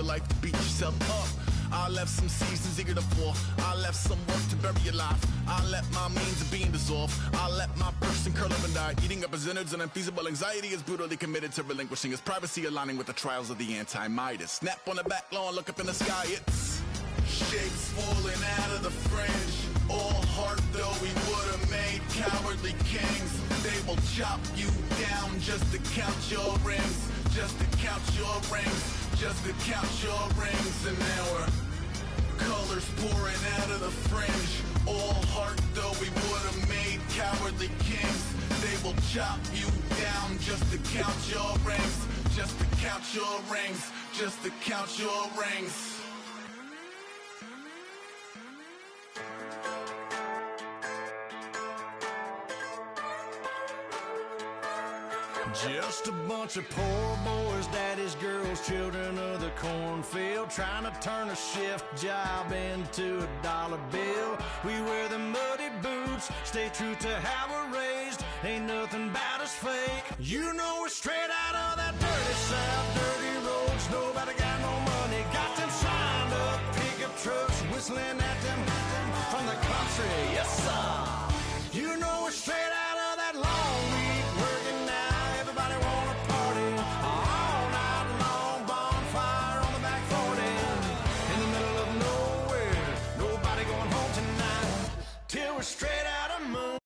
Like to beat yourself up. I left some seasons eager to fall. I left some work to bury your life. I let my means of being dissolved. I let my person curl up and die. Eating up his innards and unfeasible anxiety is brutally committed to relinquishing his privacy, aligning with the trials of the anti-Midas. Snap on the back lawn, look up in the sky. It's shapes falling out of the fringe. All heart though we would have made cowardly kings. They will chop you down just to count your rings. Just to count your rings. Just to count your rings. And now we're colors pouring out of the fringe. All heart though we would have made cowardly kings. They will chop you down just to count your rings. Just to count your rings. Just to count your rings. Just a bunch of poor boys, daddies, girls, children of the cornfield, trying to turn a shift job into a dollar bill. We wear the muddy boots, stay true to how we're raised. Ain't nothing about us fake. You know we're straight out of that dirty South, dirty roads. Nobody got no money, got them signed up pickup trucks, whistling at them from the country. Yes, sir. You know we're straight out of that long week working now. Everybody wanna party all night long, bonfire on the back 40, in the middle of nowhere, nobody going home tonight, till we're straight out of moon.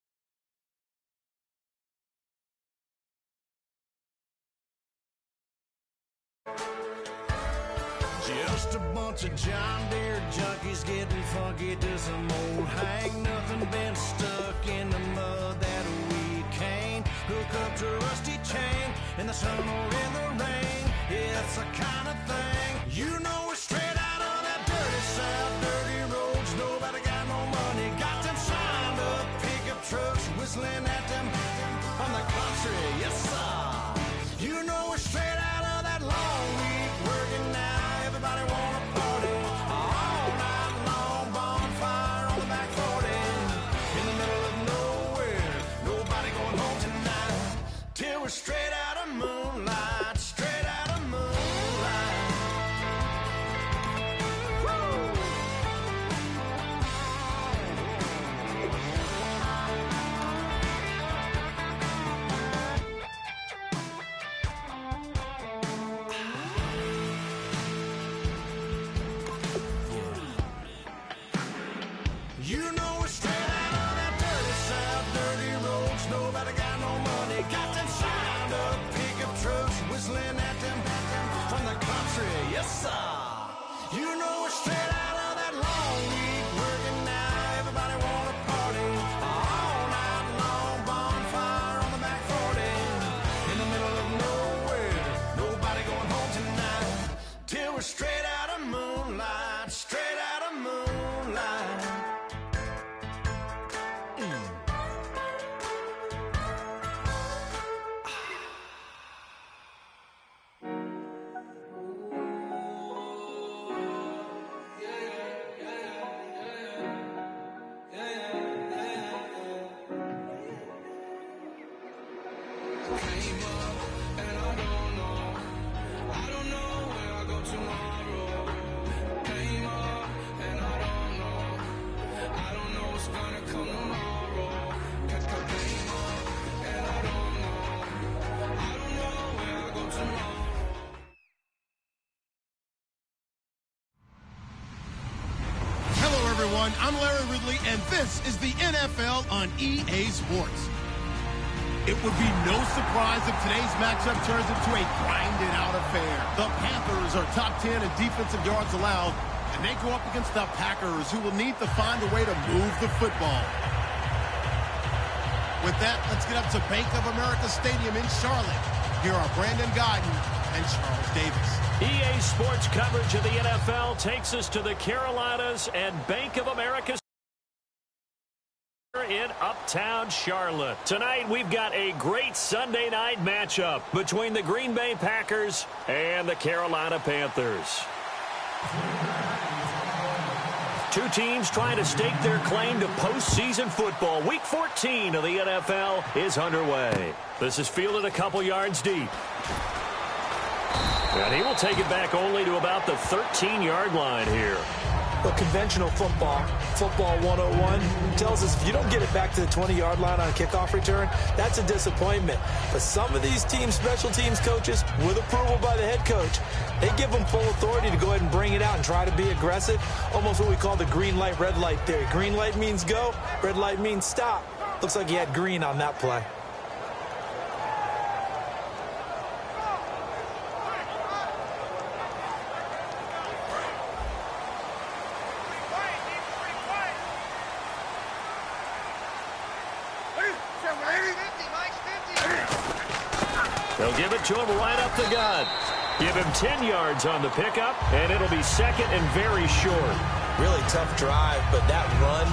Just a bunch of John Deere junkies getting funky to some old hang. Nothing been stuck in the mud that we can't hook up to a rusty chain in the sun or in the rain. It's the kind of thing. You know we're straight out of that dirty South, dirty roads. Nobody got no money, got them signed up pickup trucks, whistling at them from the country. Yes, sir. You know we're straight out of that long week working now. Everybody wanna party all night long, bonfire on the back 40, in the middle of nowhere, nobody going home tonight, till we're straight out of moonlight, straight out of moonlight. Woo! You know we're straight out of that dirty South, dirty roads. Nobody got no money, got them signed up pickup trucks, whistling at them from the country. Yes, sir. You know we're straight out of that long week working now. Everybody wanna party all night long, bonfire on the back 40, in the middle of nowhere, nobody going home tonight, till we're straight out of moonlight, straight out of moonlight. I'm Larry Ridley, and this is the NFL on EA Sports. It would be no surprise if today's matchup turns into a grinded-out affair. The Panthers are top 10 in defensive yards allowed, and they go up against the Packers, who will need to find a way to move the football. With that, let's get up to Bank of America Stadium in Charlotte. Here are Brandon Guyton and Charles Davis. EA Sports coverage of the NFL takes us to the Carolinas and Bank of America in Uptown Charlotte. Tonight, we've got a great Sunday night matchup between the Green Bay Packers and the Carolina Panthers. Two teams trying to stake their claim to postseason football. Week 14 of the NFL is underway. This is fielded a couple yards deep. And he will take it back only to about the 13-yard line here. Well, conventional football 101, tells us if you don't get it back to the 20-yard line on a kickoff return, that's a disappointment. But some of these teams, special teams coaches, with approval by the head coach, they give them full authority to go ahead and bring it out and try to be aggressive, almost what we call the green light, red light theory. Green light means go, red light means stop. Looks like he had green on that play. They'll give it to him right up the gut. Give him 10 yards on the pickup, and it'll be second and very short. Really tough drive, but that run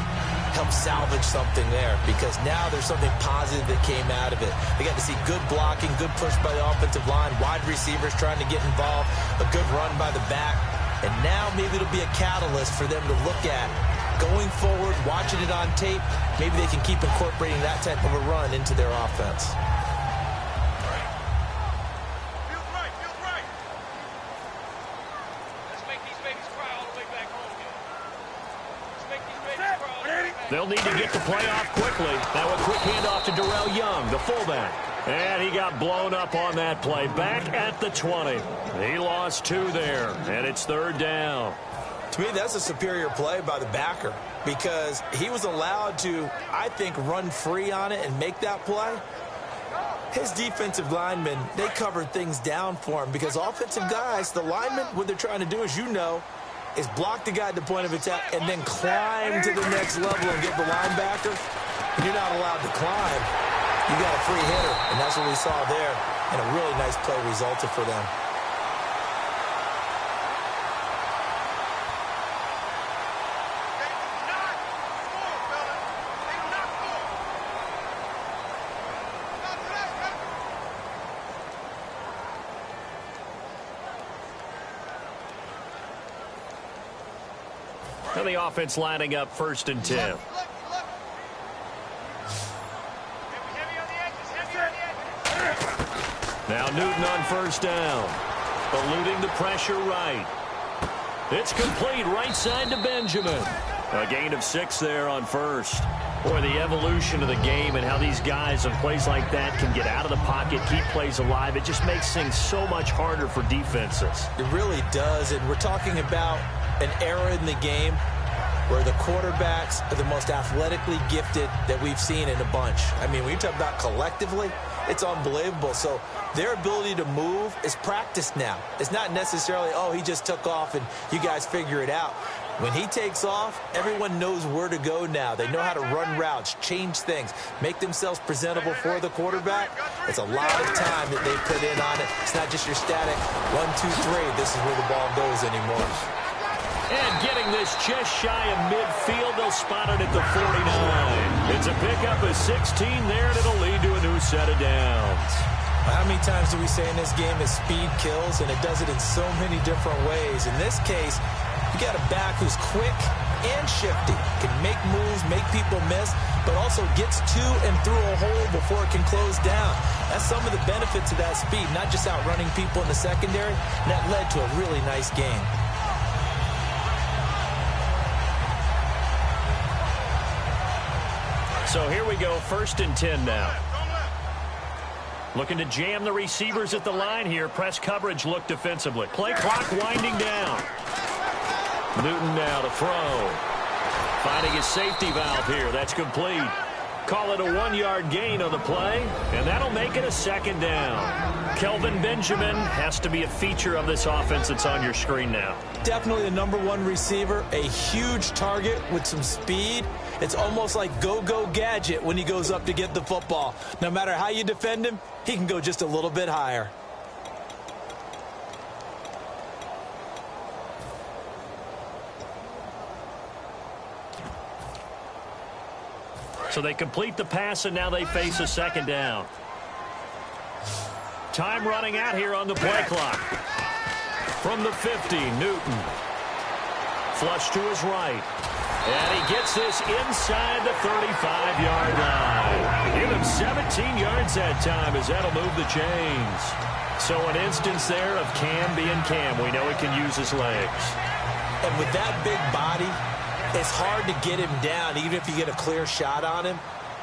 helped salvage something there because now there's something positive that came out of it. They got to see good blocking, good push by the offensive line, wide receivers trying to get involved, a good run by the back, and now maybe it'll be a catalyst for them to look at going forward, watching it on tape. Maybe they can keep incorporating that type of a run into their offense. They'll need to get the play off quickly. Now a quick handoff to Darrell Young, the fullback. And he got blown up on that play. Back at the 20. He lost 2 there, and it's third down. To me, that's a superior play by the backer because he was allowed to, I think, run free on it and make that play. His defensive linemen, they covered things down for him because offensive guys, the linemen, what they're trying to do, as you know, is block the guy at the point of attack and then climb to the next level and get the linebacker. And you're not allowed to climb. You got a free hitter, and that's what we saw there. And a really nice play resulted for them. And the offense lining up first and 10. Now Newton on first down. Eluding the pressure right. It's complete right side to Benjamin. A gain of 6 there on first. Boy, the evolution of the game and how these guys in plays like that can get out of the pocket, keep plays alive, it just makes things so much harder for defenses. It really does, and we're talking about an era in the game where the quarterbacks are the most athletically gifted that we've seen in a bunch. I mean, when you talk about collectively, it's unbelievable. So their ability to move is practiced now. It's not necessarily, oh, he just took off and you guys figure it out. When he takes off, everyone knows where to go now. They know how to run routes, change things, make themselves presentable for the quarterback. It's a lot of time that they put in on it. It's not just your static 1, 2, 3. This is where the ball goes anymore. And getting this just shy of midfield, they'll spot it at the 49. It's a pickup of 16 there, and it'll lead to a new set of downs. How many times do we say in this game that speed kills, and it does it in so many different ways? In this case, you got a back who's quick and shifty, can make moves, make people miss, but also gets to and through a hole before it can close down. That's some of the benefits of that speed, not just outrunning people in the secondary, and that led to a really nice game. So here we go, first and 10 now. Looking to jam the receivers at the line here. Press coverage look defensively. Play clock winding down. Newton now to throw. Finding his safety valve here. That's complete. Call it a 1-yard gain on the play, and that'll make it a second down. Kelvin Benjamin has to be a feature of this offense that's on your screen now. Definitely the #1 receiver, a huge target with some speed. It's almost like go-go gadget when he goes up to get the football. No matter how you defend him, he can go just a little bit higher. So they complete the pass, and now they face a second down. Time running out here on the play clock. From the 50, Newton. Flush to his right. And he gets this inside the 35-yard line. Give him 17 yards that time as that'll move the chains. So an instance there of Cam being Cam. We know he can use his legs. And with that big body, it's hard to get him down, even if you get a clear shot on him.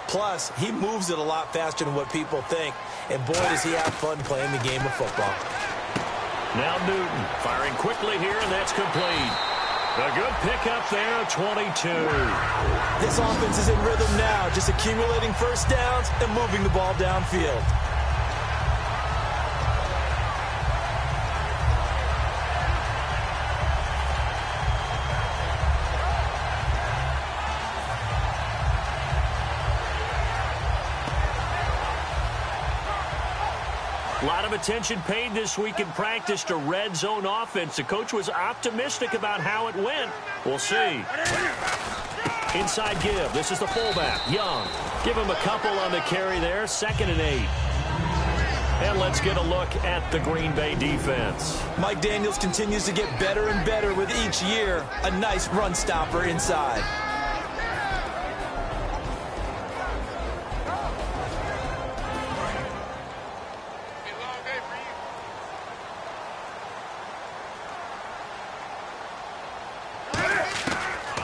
Plus, he moves it a lot faster than what people think. And boy, does he have fun playing the game of football. Now Newton firing quickly here, and that's complete. A good pickup there, 22. This offense is in rhythm now, just accumulating first downs and moving the ball downfield. A lot of attention paid this week in practice to red zone offense. The coach was optimistic about how it went. We'll see. Inside give. This is the fullback, Young. Give him a couple on the carry there. 2nd and 8. And let's get a look at the Green Bay defense. Mike Daniels continues to get better and better with each year. A nice run stopper inside.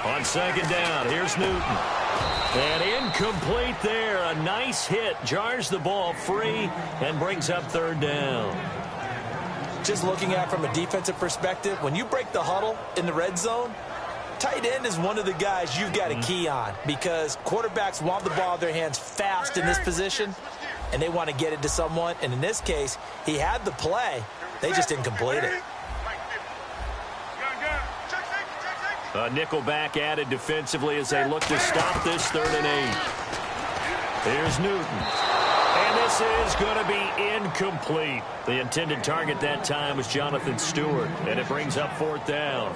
On 2nd down, here's Newton. And incomplete there. A nice hit. Jars the ball free and brings up 3rd down. Just looking at it from a defensive perspective, when you break the huddle in the red zone, tight end is one of the guys you've got a key on because quarterbacks want the ball in their hands fast in this position, and they want to get it to someone. And in this case, he had the play. They just didn't complete it. A nickel back added defensively as they look to stop this 3rd and 8. Here's Newton. And this is going to be incomplete. The intended target that time was Jonathan Stewart, and it brings up 4th down.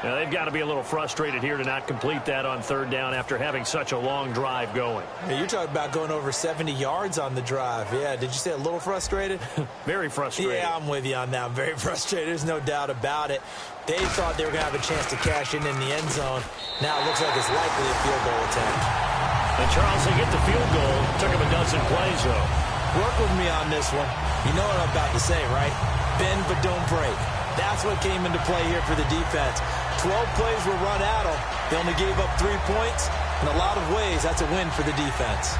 Now, they've got to be a little frustrated here to not complete that on 3rd down after having such a long drive going. Hey, you're talking about going over 70 yards on the drive. Yeah, did you say a little frustrated? Very frustrated. Yeah, I'm with you on that. I'm very frustrated. There's no doubt about it. They thought they were going to have a chance to cash in the end zone. Now it looks like it's likely a field goal attempt. And Charles, they get the field goal. Took him a dozen plays, though. Work with me on this one. You know what I'm about to say, right? Bend but don't break. That's what came into play here for the defense. 12 plays were run at them. They only gave up 3 points. In a lot of ways, that's a win for the defense.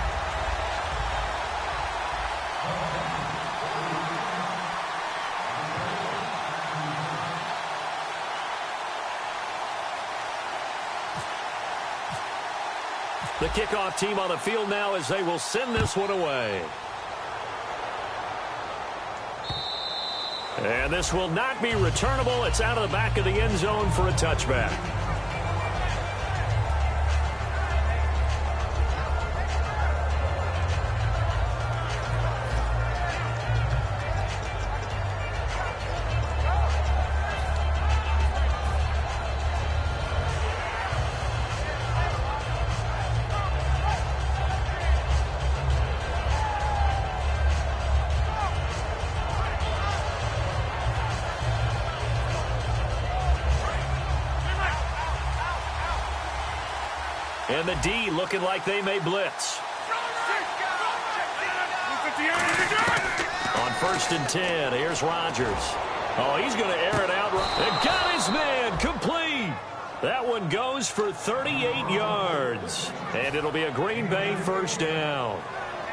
The kickoff team on the field now as they will send this one away. And this will not be returnable. It's out of the back of the end zone for a touchback. And the D looking like they may blitz. On 1st and 10, here's Rodgers. Oh, he's going to air it out. And got his man complete. That one goes for 38 yards. And it'll be a Green Bay 1st down.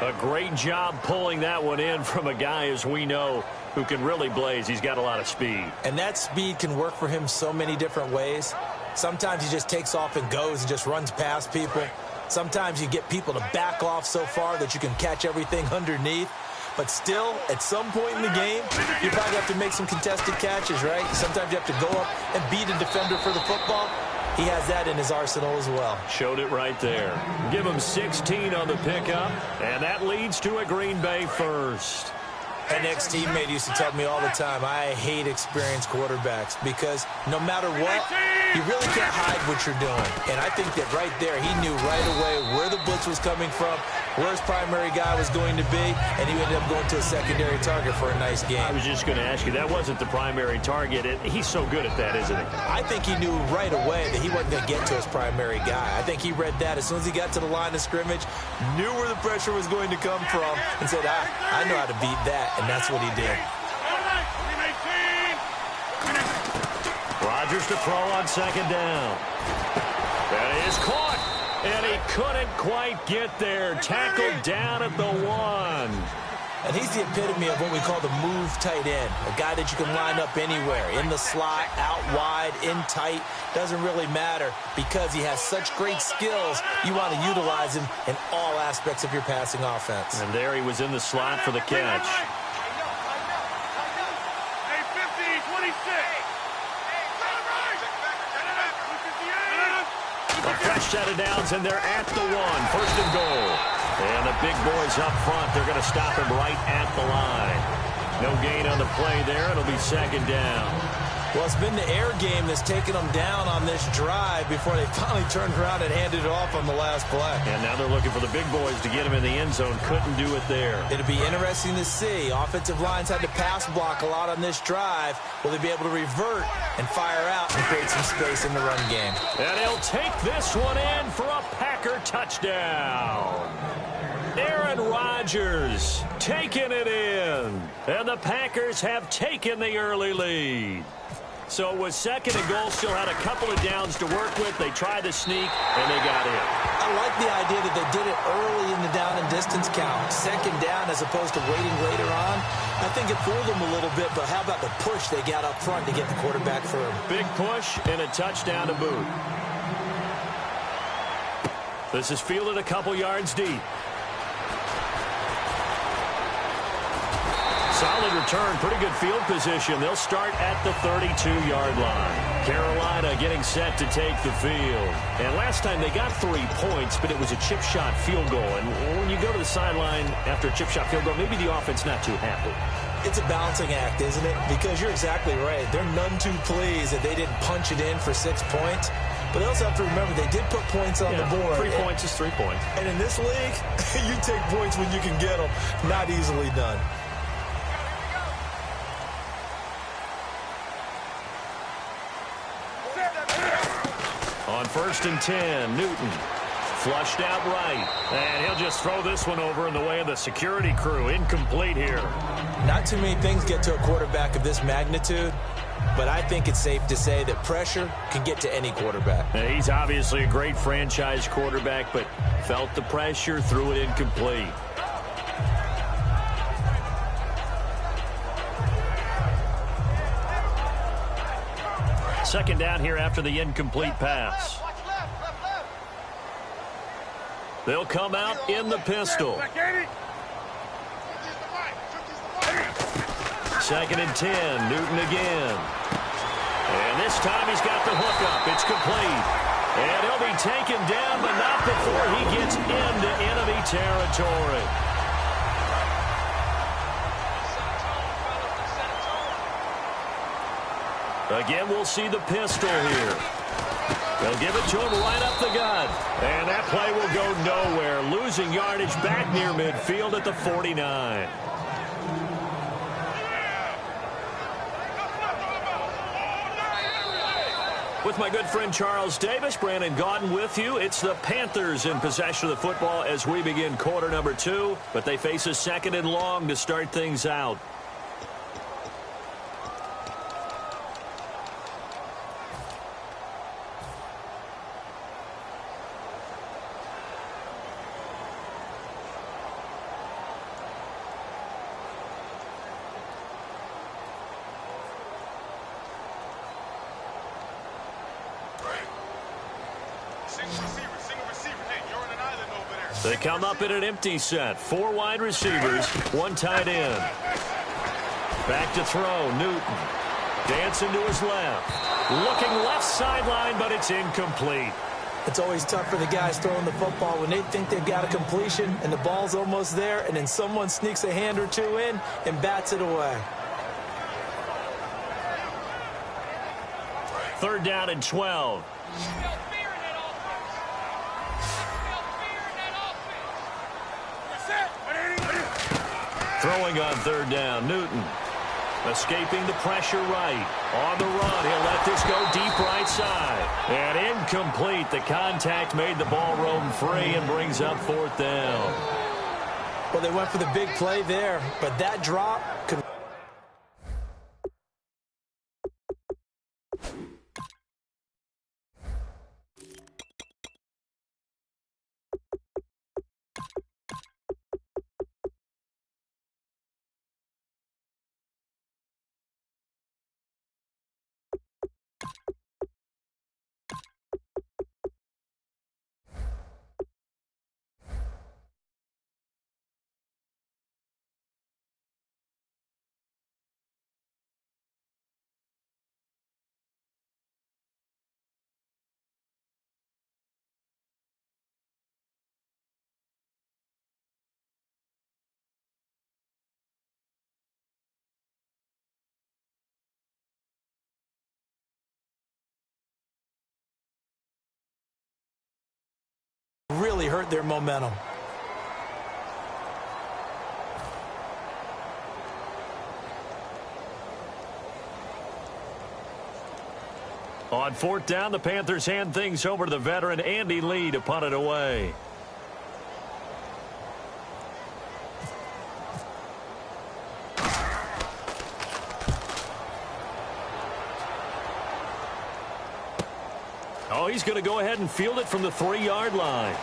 A great job pulling that one in from a guy, as we know, who can really blaze. He's got a lot of speed. And that speed can work for him so many different ways. Sometimes he just takes off and goes and just runs past people. Sometimes you get people to back off so far that you can catch everything underneath. But still, at some point in the game, you probably have to make some contested catches, right? Sometimes you have to go up and beat a defender for the football. He has that in his arsenal as well. Showed it right there. Give him 16 on the pickup, and that leads to a Green Bay 1st. An ex-teammate used to tell me all the time, I hate experienced quarterbacks because no matter what, you really can't hide what you're doing. And I think that right there, he knew right away where the blitz was coming from, where his primary guy was going to be, and he ended up going to a secondary target for a nice game. I was just going to ask you, that wasn't the primary target. He's so good at that, isn't he? I think he knew right away that he wasn't going to get to his primary guy. I think he read that as soon as he got to the line of scrimmage, knew where the pressure was going to come from, and said, I know how to beat that, and that's what he did. Rodgers to throw on second down. That is caught, and he couldn't quite get there. Tackled down at the 1. And he's the epitome of what we call the move tight end, a guy that you can line up anywhere, in the slot, out wide, in tight. Doesn't really matter because he has such great skills. You want to utilize him in all aspects of your passing offense. And there he was in the slot for the catch. Hey, 50, 26. A fresh set of downs, and they're at the 1. First and goal. And the big boys up front, they're going to stop him right at the line. No gain on the play there. It'll be second down. Well, it's been the air game that's taken them down on this drive before they finally turned around and handed it off on the last play. And now they're looking for the big boys to get him in the end zone. Couldn't do it there. It'll be interesting to see. Offensive lines had to pass block a lot on this drive. Will they be able to revert and fire out and create some space in the run game? And he'll take this one in for a Packer touchdown. Aaron Rodgers taking it in. And the Packers have taken the early lead. So it was second and goal, still had a couple of downs to work with. They tried to sneak, and they got in. I like the idea that they did it early in the down and distance count. Second down as opposed to waiting later on. I think it fooled them a little bit, but how about the push they got up front to get the quarterback firm? Big push and a touchdown to boot. This is fielded a couple yards deep. Solid return, pretty good field position. They'll start at the 32-yard line. Carolina getting set to take the field. And last time they got 3 points, but it was a chip shot field goal. And when you go to the sideline after a chip shot field goal, maybe the offense not too happy. It's a balancing act, isn't it? Because you're exactly right. They're none too pleased that they didn't punch it in for 6 points. But they also have to remember they did put points on the board. 3 points is 3 points. And in this league, you take points when you can get them. Not easily done. On 1st and 10, Newton flushed out right. And he'll just throw this one over in the way of the security crew. Incomplete here. Not too many things get to a quarterback of this magnitude, but I think it's safe to say that pressure can get to any quarterback. Now, he's obviously a great franchise quarterback, but felt the pressure, threw it incomplete. Second down here after the incomplete pass. They'll come out in the pistol. Second and 10, Newton again. And this time he's got the hook up. It's complete. And he'll be taken down, but not before he gets into enemy territory. Again, we'll see the pistol here. They'll give it to him right up the gut. And that play will go nowhere. Losing yardage back near midfield at the 49. With my good friend Charles Davis, Brandon Gaudin with you. It's the Panthers in possession of the football as we begin quarter number 2. But they face a second and long to start things out. They come up in an empty set. 4 wide receivers, 1 tight end. Back to throw, Newton. Dancing to his left. Looking left sideline, but it's incomplete. It's always tough for the guys throwing the football when they think they've got a completion and the ball's almost there, and then someone sneaks a hand or two in and bats it away. 3rd down and 12. Throwing on 3rd down, Newton. Escaping the pressure right. On the run, he'll let this go deep right side. And incomplete. The contact made the ball roam free and brings up 4th down. Well, they went for the big play there, but that drop could... hurt their momentum. On fourth down, the Panthers hand things over to the veteran Andy Lee to punt it away. Oh, he's going to go ahead and field it from the 3-yard line.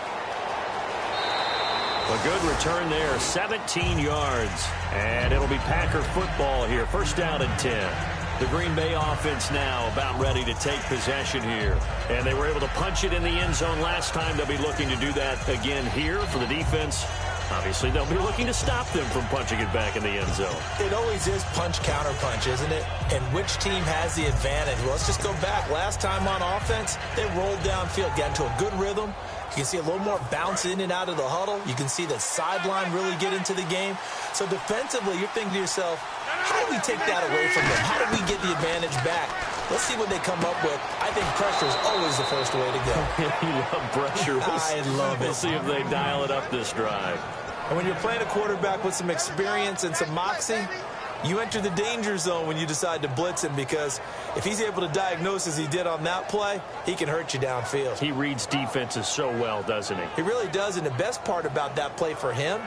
A good return there, 17 yards. And it'll be Packer football here, first down and 10. The Green Bay offense now about ready to take possession here. And they were able to punch it in the end zone last time. They'll be looking to do that again here for the defense. Obviously, they'll be looking to stop them from punching it back in the end zone. It always is punch-counter-punch, isn't it? And which team has the advantage? Well, let's just go back. Last time on offense, they rolled downfield, got into a good rhythm. You can see a little more bounce in and out of the huddle. You can see the sideline really get into the game. So defensively, you're thinking to yourself, how do we take that away from them? How do we get the advantage back? Let's see what they come up with. I think pressure is always the first way to go. You love pressure. I love it. We'll see if they dial it up this drive. And when you're playing a quarterback with some experience and some moxie, you enter the danger zone when you decide to blitz him, because if he's able to diagnose as he did on that play, he can hurt you downfield. He reads defenses so well, doesn't he? He really does, and the best part about that play for him,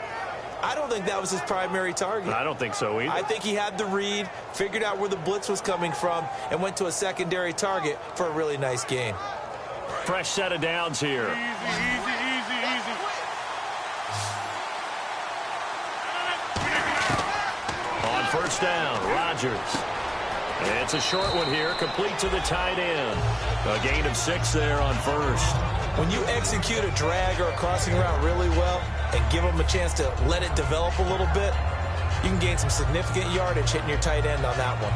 I don't think that was his primary target. I don't think so either. I think he had the read, figured out where the blitz was coming from, and went to a secondary target for a really nice gain. Fresh set of downs here. Easy. On first down, Rodgers. It's a short one here, complete to the tight end. A gain of 6 there on first. When you execute a drag or a crossing route really well and give them a chance to let it develop a little bit, you can gain some significant yardage hitting your tight end on that one.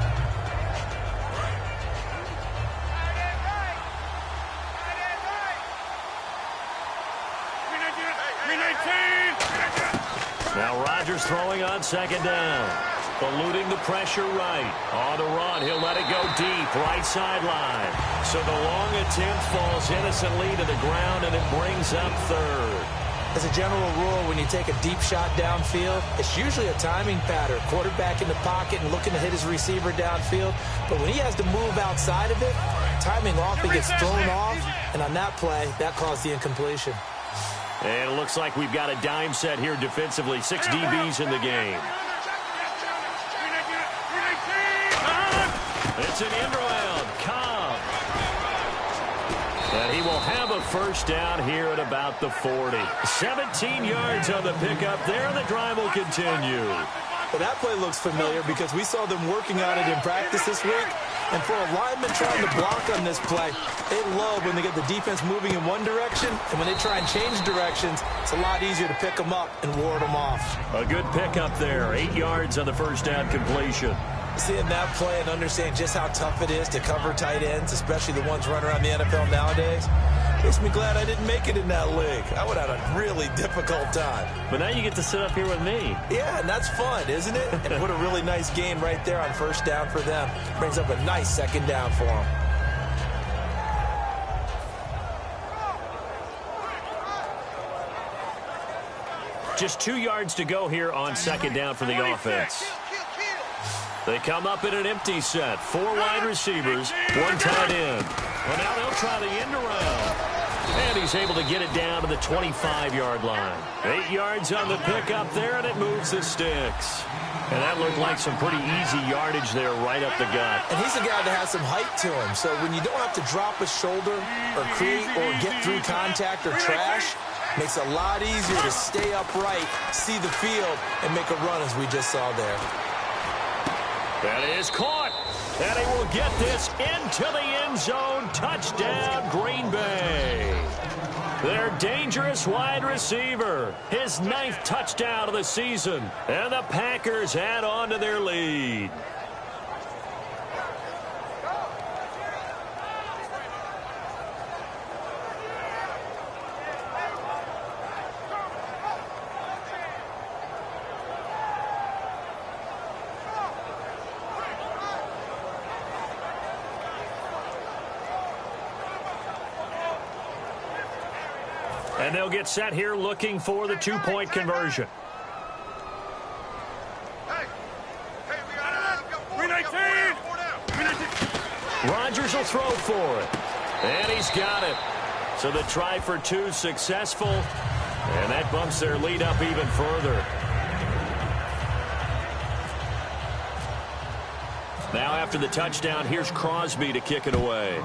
Now Rodgers throwing on second down. Eluding the pressure right. On the run, he'll let it go deep, right sideline. So the long attempt falls innocently to the ground, and it brings up third. As a general rule, when you take a deep shot downfield, it's usually a timing pattern. Quarterback in the pocket and looking to hit his receiver downfield. But when he has to move outside of it, timing off, he gets thrown off. And on that play, that caused the incompletion. And it looks like we've got a dime set here defensively. 6 DBs in the game. It's an end around. Cobb. And he will have a first down here at about the 40. 17 yards on the pickup there, and the drive will continue. Well, that play looks familiar because we saw them working on it in practice this week. And for a lineman trying to block on this play, they love when they get the defense moving in one direction, and when they try and change directions, it's a lot easier to pick them up and ward them off. A good pickup there. 8 yards on the first down completion. Seeing that play and understand just how tough it is to cover tight ends, especially the ones running around the NFL nowadays, makes me glad I didn't make it in that league. I would have had a really difficult time. But now you get to sit up here with me. Yeah, and that's fun, isn't it? And what a really nice gain right there on first down for them. Brings up a nice second down for them. Just 2 yards to go here on second down for the offense. They come up in an empty set. 4 wide receivers, 1 tight end. Well, now they'll try the end around. And he's able to get it down to the 25-yard line. 8 yards on the pickup there, and it moves the sticks. And that looked like some pretty easy yardage there right up the gut. And he's a guy that has some height to him. So when you don't have to drop a shoulder or create or get through contact or trash, makes it a lot easier to stay upright, see the field, and make a run as we just saw there. That is caught. And he will get this into the end zone. Touchdown, Green Bay. Their dangerous wide receiver. His 9th touchdown of the season. And the Packers add on to their lead. And they'll get set here looking for the two-point conversion. Rodgers will throw for it. And he's got it. So the try for two successful. And that bumps their lead up even further. Now after the touchdown, here's Crosby to kick it away.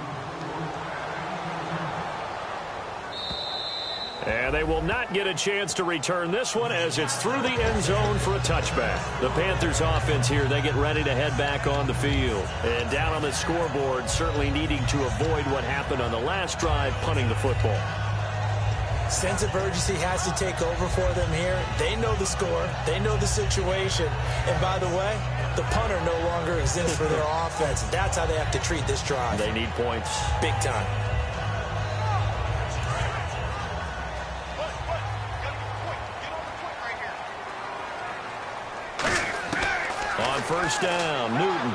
And they will not get a chance to return this one as it's through the end zone for a touchback. The Panthers offense here, they get ready to head back on the field. And down on the scoreboard, certainly needing to avoid what happened on the last drive, punting the football. Sense of urgency has to take over for them here. They know the score. They know the situation. And by the way, the punter no longer exists for their offense. That's how they have to treat this drive. They need points. Big time. On first down, Newton.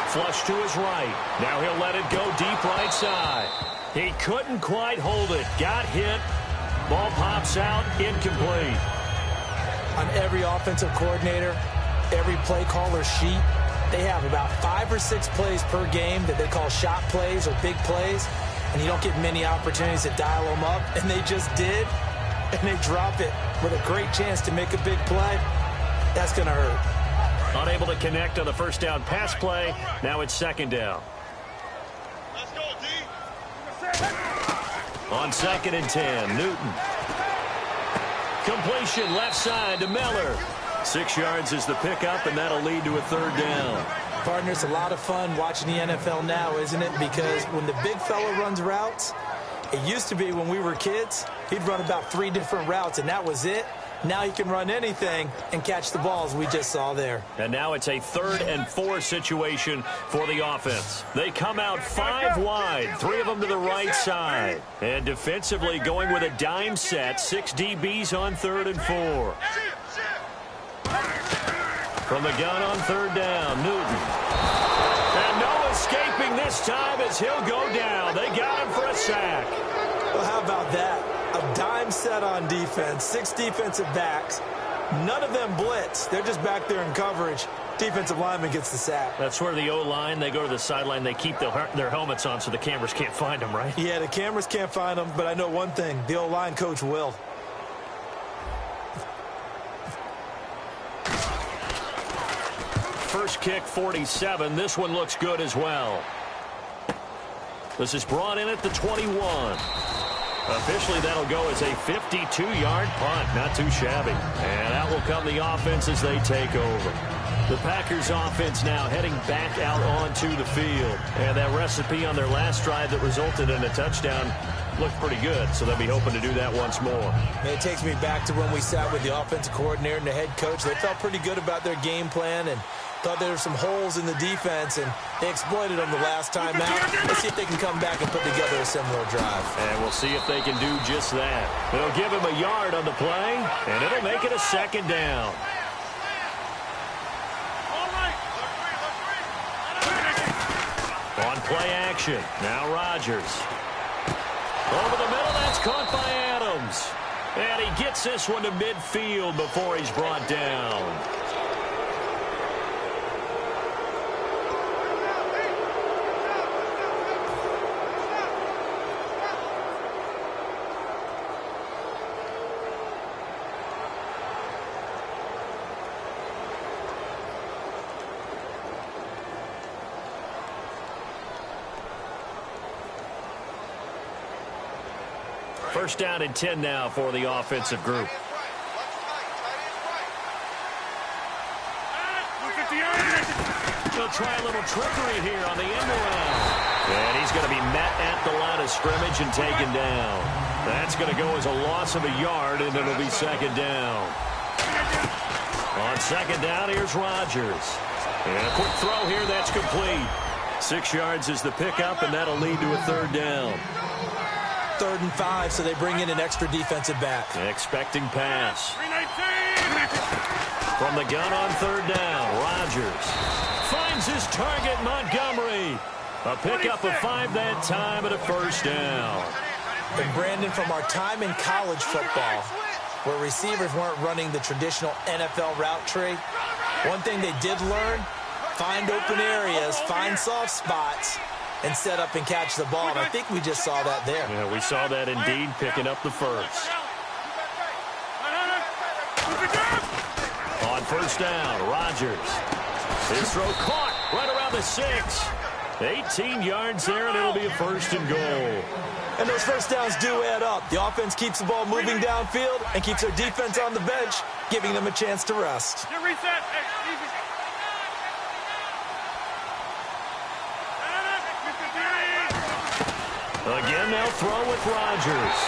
Flush to his right. Now he'll let it go deep right side. He couldn't quite hold it. Got hit. Ball pops out. Incomplete. On every offensive coordinator, every play caller sheet, they have about 5 or 6 plays per game that they call shot plays or big plays, and you don't get many opportunities to dial them up, and they just did, and they drop it with a great chance to make a big play. That's going to hurt. Unable to connect on the first down pass play. Now it's second down. Let's go, D. On 2nd and 10, Newton. Completion left side to Miller. 6 yards is the pickup, and that'll lead to a third down. Partner, it's a lot of fun watching the NFL now, isn't it? Because when the big fella runs routes, it used to be when we were kids, he'd run about 3 different routes, and that was it. Now he can run anything and catch the balls we just saw there. And now it's a 3rd and 4 situation for the offense. They come out 5 wide, 3 of them to the right side. And defensively going with a dime set, 6 DBs on 3rd and 4. From the gun on 3rd down, Newton. And no escaping this time as he'll go down. They got him for a sack. Well, how about that? A dime set on defense, 6 defensive backs. None of them blitz. They're just back there in coverage. Defensive lineman gets the sack. That's where the O-line, they go to the sideline, they keep their helmets on so the cameras can't find them, right? Yeah, the cameras can't find them, but I know one thing. The O-line coach will. First kick, 47. This one looks good as well. This is brought in at the 21. Officially, that'll go as a 52-yard punt. Not too shabby. And out will come the offense as they take over. The Packers offense now heading back out onto the field. And that recipe on their last drive that resulted in a touchdown looked pretty good, so they'll be hoping to do that once more. And it takes me back to when we sat with the offensive coordinator and the head coach. They felt pretty good about their game plan and thought there were some holes in the defense, and they exploited them the last time out. Let's see if they can come back and put together a similar drive. And we'll see if they can do just that. They'll give him a yard on the play, and it'll make it a second down. On play action, now Rodgers. Over the middle, that's caught by Adams. And he gets this one to midfield before he's brought down. First down and 10 now for the offensive group. He'll try a little trickery here on the end around. And he's going to be met at the line of scrimmage and taken down. That's going to go as a loss of a yard, and it'll be second down. On second down, here's Rodgers. And a quick throw here, that's complete. 6 yards is the pickup, and that'll lead to a third down. 3rd and 5, so they bring in an extra defensive back. Expecting pass. From the gun on 3rd down, Rodgers finds his target, Montgomery. A pickup of 5 that time and a first down. And Brandon, from our time in college football, where receivers weren't running the traditional NFL route tree, one thing they did learn, find open areas, find soft spots, and set up and catch the ball. And I think we just saw that there. Yeah, we saw that indeed, picking up the first. On first down, Rodgers. His throw caught right around the 6. 18 yards there, and it'll be a first and goal. And those first downs do add up. The offense keeps the ball moving downfield and keeps their defense on the bench, giving them a chance to rest. Reset. Again, they'll throw with Rodgers.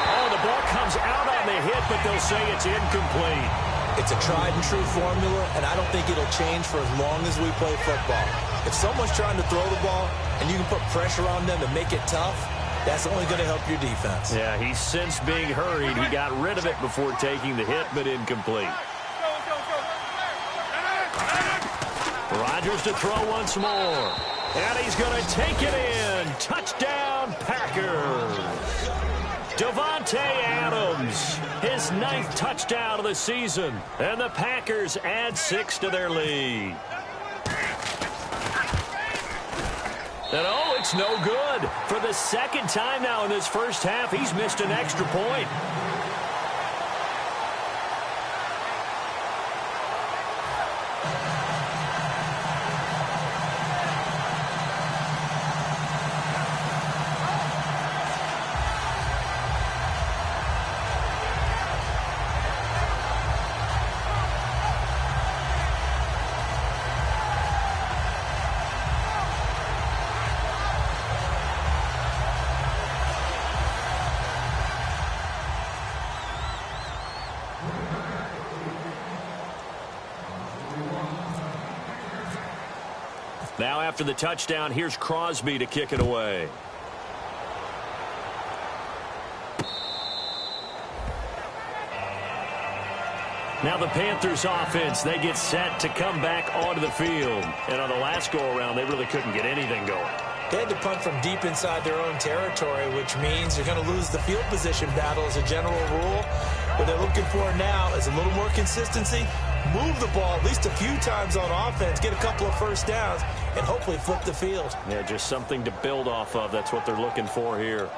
Oh, the ball comes out on the hit, but they'll say it's incomplete. It's a tried-and-true formula, and I don't think it'll change for as long as we play football. If someone's trying to throw the ball and you can put pressure on them and make it tough, that's only going to help your defense. Yeah, he's since being hurried. He got rid of it before taking the hit, but incomplete. Rodgers to throw once more. And he's going to take it in. Touchdown, Packers. Davante Adams, his 9th touchdown of the season. And the Packers add 6 to their lead. And oh, it's no good. For the second time now in this first half, he's missed an extra point. Now after the touchdown, here's Crosby to kick it away. Now the Panthers offense, they get set to come back onto the field. And on the last go-around, they really couldn't get anything going. They had to punt from deep inside their own territory, which means you're going to lose the field position battle as a general rule. What they're looking for now is a little more consistency, move the ball at least a few times on offense, get a couple of first downs, and hopefully flip the field. Yeah, just something to build off of. That's what they're looking for here.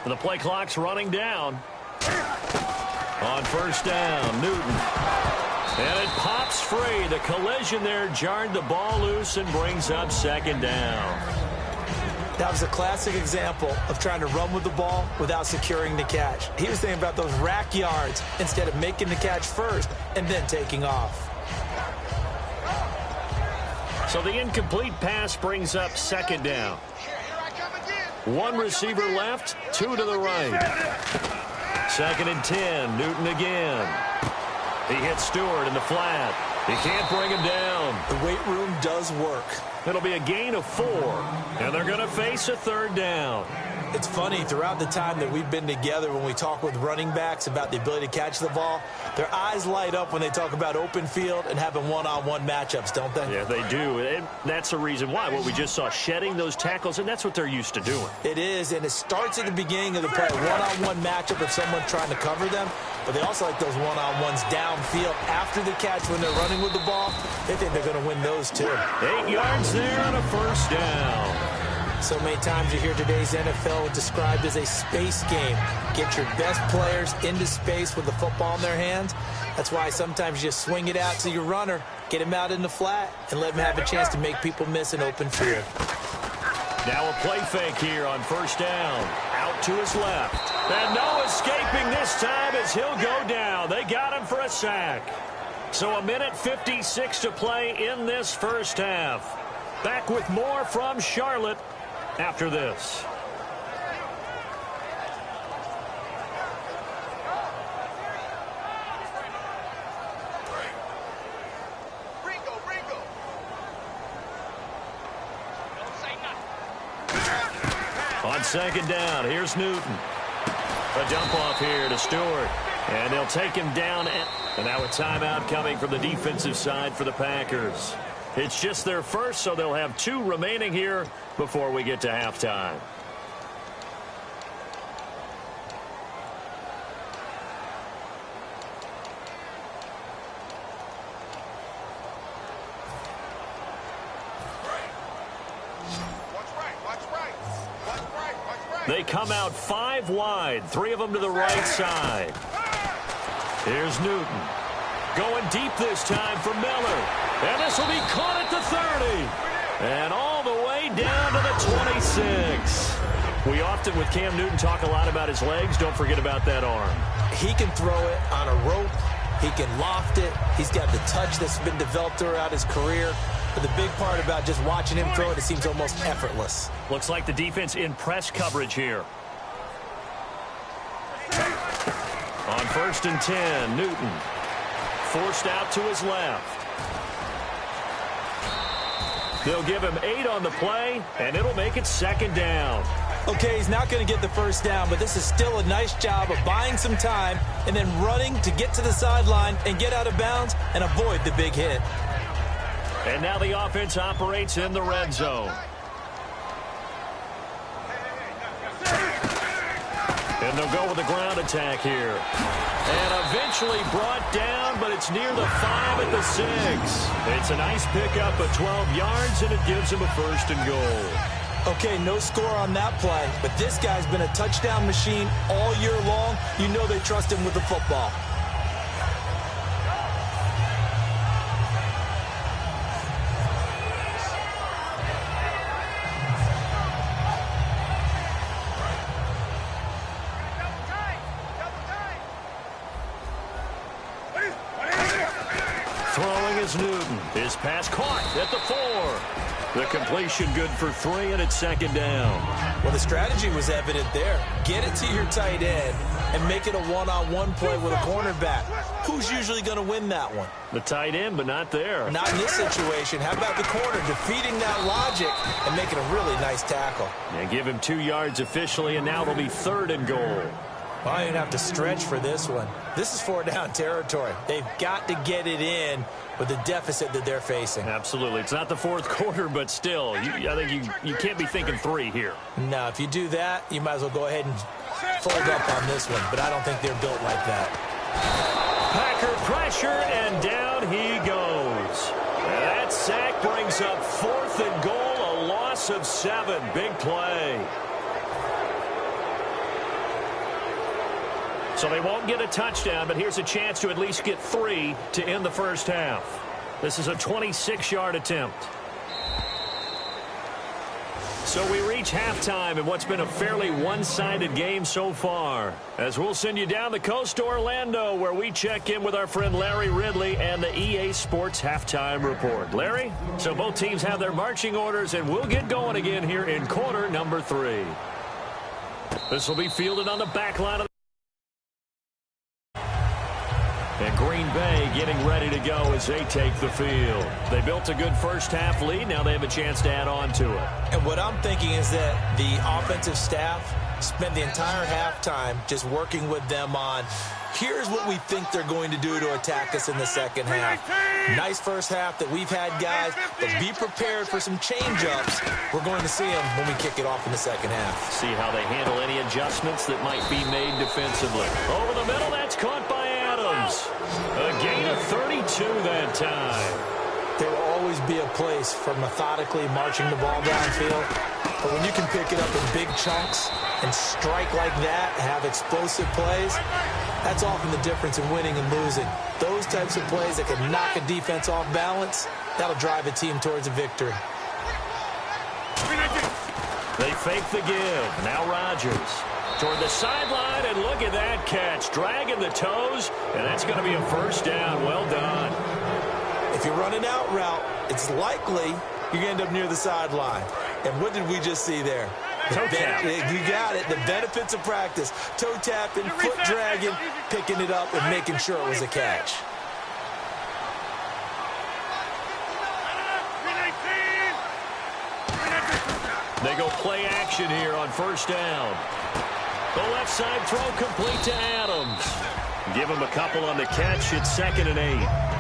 The play clock's running down. On first down, Newton. And it pops free. The collision there jarred the ball loose and brings up second down. That was a classic example of trying to run with the ball without securing the catch. He was thinking about those rack yards instead of making the catch first and then taking off. So the incomplete pass brings up second down. One receiver left, 2 to the right. Second and 10, Newton again. He hits Stewart in the flat. He can't bring him down. The weight room does work. It'll be a gain of 4, and they're going to face a third down. It's funny, throughout the time that we've been together, when we talk with running backs about the ability to catch the ball, their eyes light up when they talk about open field and having one-on-one matchups, don't they? Yeah, they do. And that's the reason why. What we just saw, shedding those tackles, and that's what they're used to doing. It is, and it starts at the beginning of the play. One-on-one matchup if someone's trying to cover them, but they also like those one-on-ones downfield after the catch when they're running with the ball. They think they're going to win those too. 8 yards there on a first down. So many times you hear today's NFL described as a space game. Get your best players into space with the football in their hands. That's why sometimes you just swing it out to your runner, get him out in the flat, and let him have a chance to make people miss an open field. Now a play fake here on first down. Out to his left. And no escaping this time as he'll go down. They got him for a sack. So a minute 56 to play in this first half. Back with more from Charlotte after this. On second down, here's Newton. A dump off here to Stewart. And they'll take him down. And now a timeout coming from the defensive side for the Packers. It's just their first, so they'll have 2 remaining here before we get to halftime. They come out 5 wide, 3 of them to the right side. Here's Newton. Going deep this time for Miller. And this will be caught at the 30. And all the way down to the 26. We often, with Cam Newton, talk a lot about his legs. Don't forget about that arm. He can throw it on a rope. He can loft it. He's got the touch that's been developed throughout his career. But the big part about just watching him throw it, it seems almost effortless. Looks like the defense in press coverage here. On 1st and 10, Newton. Forced out to his left. They'll give him 8 on the play, and it'll make it 2nd down. Okay, he's not going to get the first down, but this is still a nice job of buying some time and then running to get to the sideline and get out of bounds and avoid the big hit. And now the offense operates in the red zone. And they'll go with a ground attack here. And eventually brought down, but it's near the 5 at the 6. It's a nice pickup of 12 yards, and it gives him a 1st and goal. Okay, no score on that play, but this guy's been a touchdown machine all year long. You know they trust him with the football. Throwing is Newton. His pass caught at the 4. The completion good for 3, and it's 2nd down. Well, the strategy was evident there. Get it to your tight end and make it a one-on-one play with a cornerback. Who's usually going to win that one? The tight end, but not there. Not in this situation. How about the corner defeating that logic and making a really nice tackle? And give him 2 yards officially, and now it'll be 3rd and goal. Well, I didn't have to stretch for this one. This is 4-down territory. They've got to get it in with the deficit that they're facing. Absolutely. It's not the 4th quarter, but still, I think you can't be thinking 3 here. No, if you do that, you might as well go ahead and fold up on this one, but I don't think they're built like that. Packer pressure, and down he goes. And that sack brings up 4th and goal, a loss of 7. Big play. So they won't get a touchdown, but here's a chance to at least get 3 to end the first half. This is a 26-yard attempt. So we reach halftime in what's been a fairly one-sided game so far. As we'll send you down the coast to Orlando, where we check in with our friend Larry Ridley and the EA Sports Halftime Report. Larry, so both teams have their marching orders, and we'll get going again here in quarter number 3. This will be fielded on the back line of and Green Bay getting ready to go as they take the field. They built a good first-half lead. Now they have a chance to add on to it. And what I'm thinking is that the offensive staff spent the entire halftime just working with them on, here's what we think they're going to do to attack us in the second half. Nice first half that we've had, guys, but be prepared for some change-ups. We're going to see them when we kick it off in the second half. See how they handle any adjustments that might be made defensively. Over the middle, that's caught by Adams. A gain of 32 that time. There will always be a place for methodically marching the ball downfield, but when you can pick it up in big chunks and strike like that, have explosive plays, that's often the difference in winning and losing. Those types of plays that can knock a defense off balance, that'll drive a team towards a victory. They fake the give. Now Rodgers toward the sideline, and look at that catch. Dragging the toes, and that's going to be a first down. Well done. If you run an out route, it's likely you're going to end up near the sideline. And what did we just see there? Toe tap. You got it. The benefits of practice. Toe tapping, foot dragging, picking it up, and making sure it was a catch. They go play action here on first down. The left side throw complete to Adams. Give him a couple on the catch. It's 2nd and 8.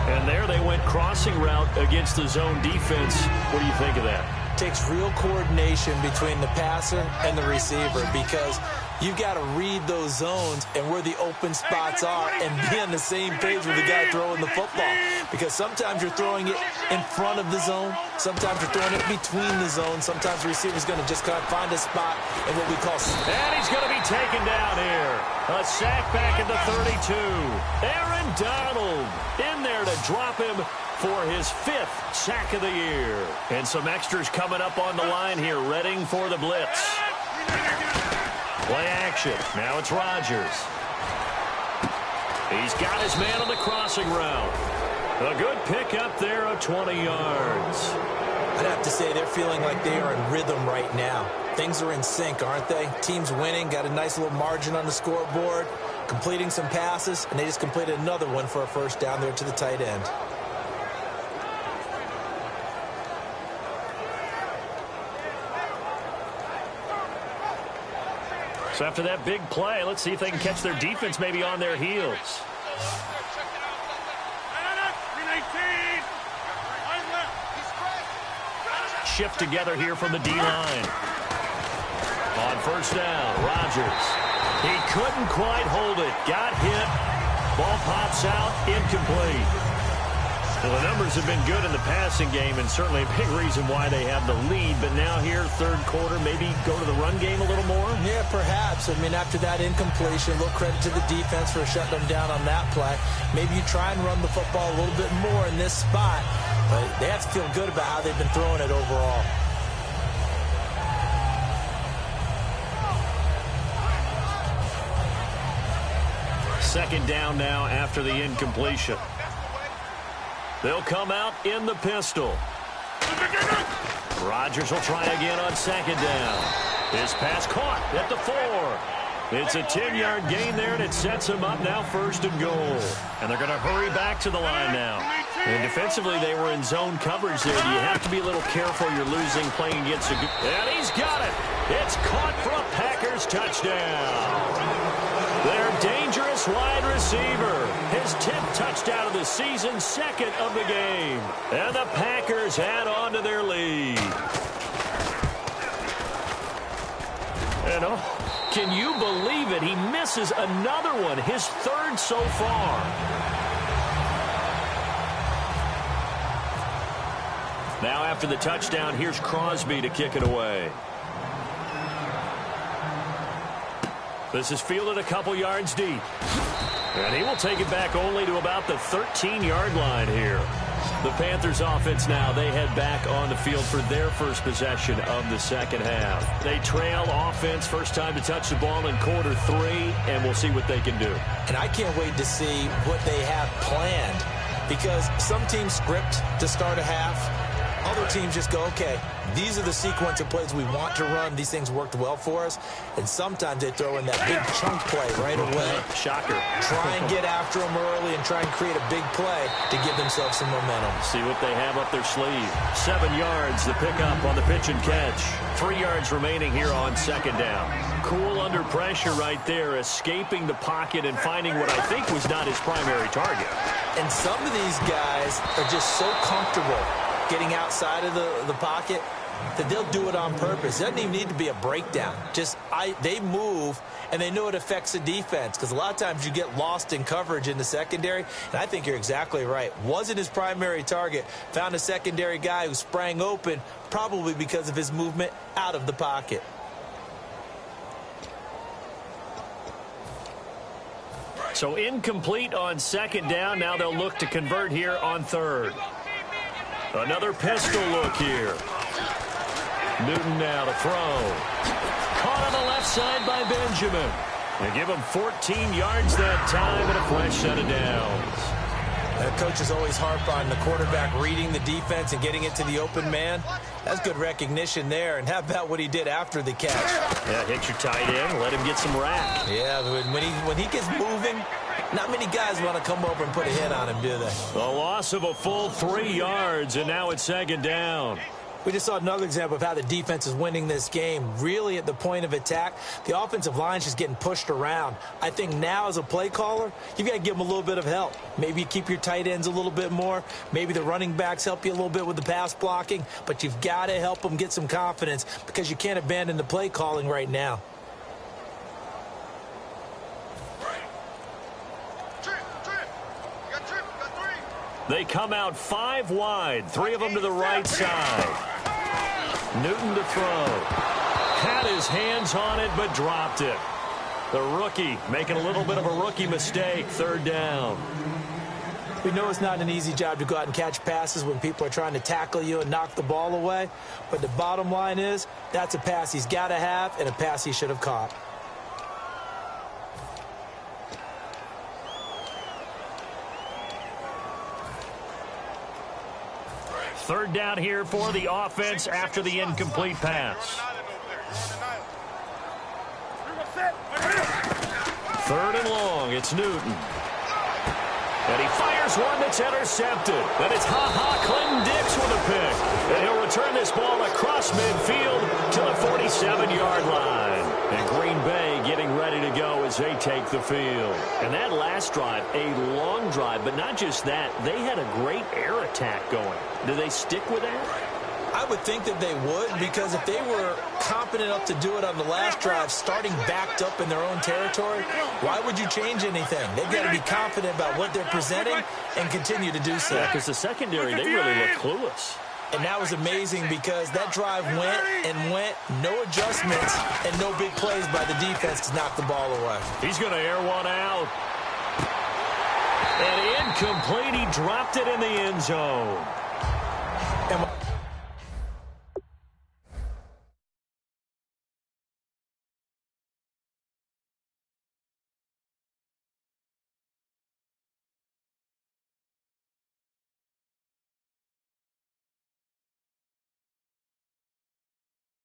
And there they went crossing route against the zone defense. What do you think of that? Takes real coordination between the passer and the receiver because you've got to read those zones and where the open spots are and be on the same page with the guy throwing the football. Because sometimes you're throwing it in front of the zone. Sometimes you're throwing it between the zones. Sometimes the receiver's going to just kind of find a spot in what we call... And he's going to be taken down here. A sack back at the 32. Aaron Donald in there to drop him for his 5th sack of the year. And some extras coming up on the line here, readying for the blitz. Play action. Now it's Rodgers. He's got his man on the crossing route. A good pickup there of 20 yards. I'd have to say they're feeling like they are in rhythm right now. Things are in sync, aren't they? Team's winning, got a nice little margin on the scoreboard, completing some passes, and they just completed another one for a first down there to the tight end. So after that big play, let's see if they can catch their defense maybe on their heels. Shift together here from the D-line. On first down, Rodgers. He couldn't quite hold it. Got hit. Ball pops out, incomplete. Well, the numbers have been good in the passing game, and certainly a big reason why they have the lead. But now here, third quarter, maybe go to the run game a little more? Yeah, perhaps. I mean, after that incompletion, a little credit to the defense for shutting them down on that play. Maybe you try and run the football a little bit more in this spot. But they have to feel good about how they've been throwing it overall. Second down now after the incompletion. They'll come out in the pistol. Rodgers will try again on second down. His pass caught at the 4. It's a 10-yard gain there, and it sets him up now 1st and goal. And they're going to hurry back to the line now. And defensively, they were in zone coverage there. Do you have to be a little careful? You're losing playing against a good... And he's got it. It's caught for a Packers touchdown. Their dangerous wide receiver. His 10th touchdown of the season, 2nd of the game. And the Packers add on to their lead. And can you believe it? He misses another one, his 3rd so far. Now after the touchdown, here's Crosby to kick it away. This is fielded a couple yards deep. And he will take it back only to about the 13-yard line here. The Panthers offense now, they head back on the field for their first possession of the second half. They trail offense, first time to touch the ball in quarter 3, and we'll see what they can do. And I can't wait to see what they have planned, because some teams script to start a half. Other teams just go, okay, these are the sequence of plays we want to run. These things worked well for us. And sometimes they throw in that big chunk play right away. Shocker. Try and get after them early and try and create a big play to give themselves some momentum. See what they have up their sleeve. 7 yards, the pickup on the pitch and catch. 3 yards remaining here on second down. Cool under pressure right there, escaping the pocket and finding what I think was not his primary target. And some of these guys are just so comfortable getting outside of the pocket that they'll do it on purpose. It doesn't even need to be a breakdown. They move, and they know it affects the defense, because a lot of times you get lost in coverage in the secondary, and I think you're exactly right. Wasn't his primary target. Found a secondary guy who sprang open, probably because of his movement out of the pocket. So incomplete on second down. Now they'll look to convert here on third. Another pistol look here. Newton now to throw. Caught on the left side by Benjamin. They give him 14 yards that time and a fresh set of downs. The coaches always harp on the quarterback reading the defense and getting it to the open man. That's good recognition there. And how about what he did after the catch? Yeah, hit your tight end, let him get some rack. Yeah, when he gets moving, not many guys want to come over and put a hit on him, do they? A loss of a full 3 yards, and now it's second down. We just saw another example of how the defense is winning this game. Really at the point of attack, the offensive line's just getting pushed around. I think now as a play caller, you've got to give them a little bit of help. Maybe you keep your tight ends a little bit more. Maybe the running backs help you a little bit with the pass blocking. But you've got to help them get some confidence because you can't abandon the play calling right now. They come out 5 wide, 3 of them to the right side. Newton to throw. Had his hands on it, but dropped it. The rookie making a little bit of a rookie mistake. 3rd down. We know it's not an easy job to go out and catch passes when people are trying to tackle you and knock the ball away. But the bottom line is, that's a pass he's got to have and a pass he should have caught. Third down here for the offense after the incomplete pass. 3rd and long. It's Newton. And he fires one that's intercepted. And it's Clinton Dix with a pick. And he'll return this ball across midfield to the 47-yard line. And Green Bay getting ready to go as they take the field. And that last drive, a long drive, but not just that. They had a great air attack going. Do they stick with that? I would think that they would, because if they were confident enough to do it on the last drive, starting backed up in their own territory, why would you change anything? They've got to be confident about what they're presenting and continue to do so. Yeah, because the secondary, they really look clueless. And that was amazing because that drive went and went, no adjustments, and no big plays by the defense to knock the ball away. He's going to air one out. And incomplete, he dropped it in the end zone. And when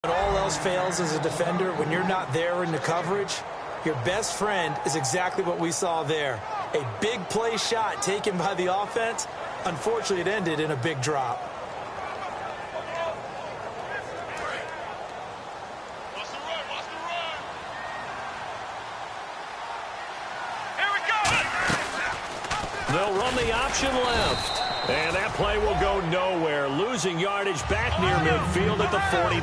all else fails as a defender, when you're not there in the coverage, your best friend is exactly what we saw there. A big play shot taken by the offense. Unfortunately, it ended in a big drop. They'll run the option left. And that play will go nowhere. Losing yardage back near midfield at the 49.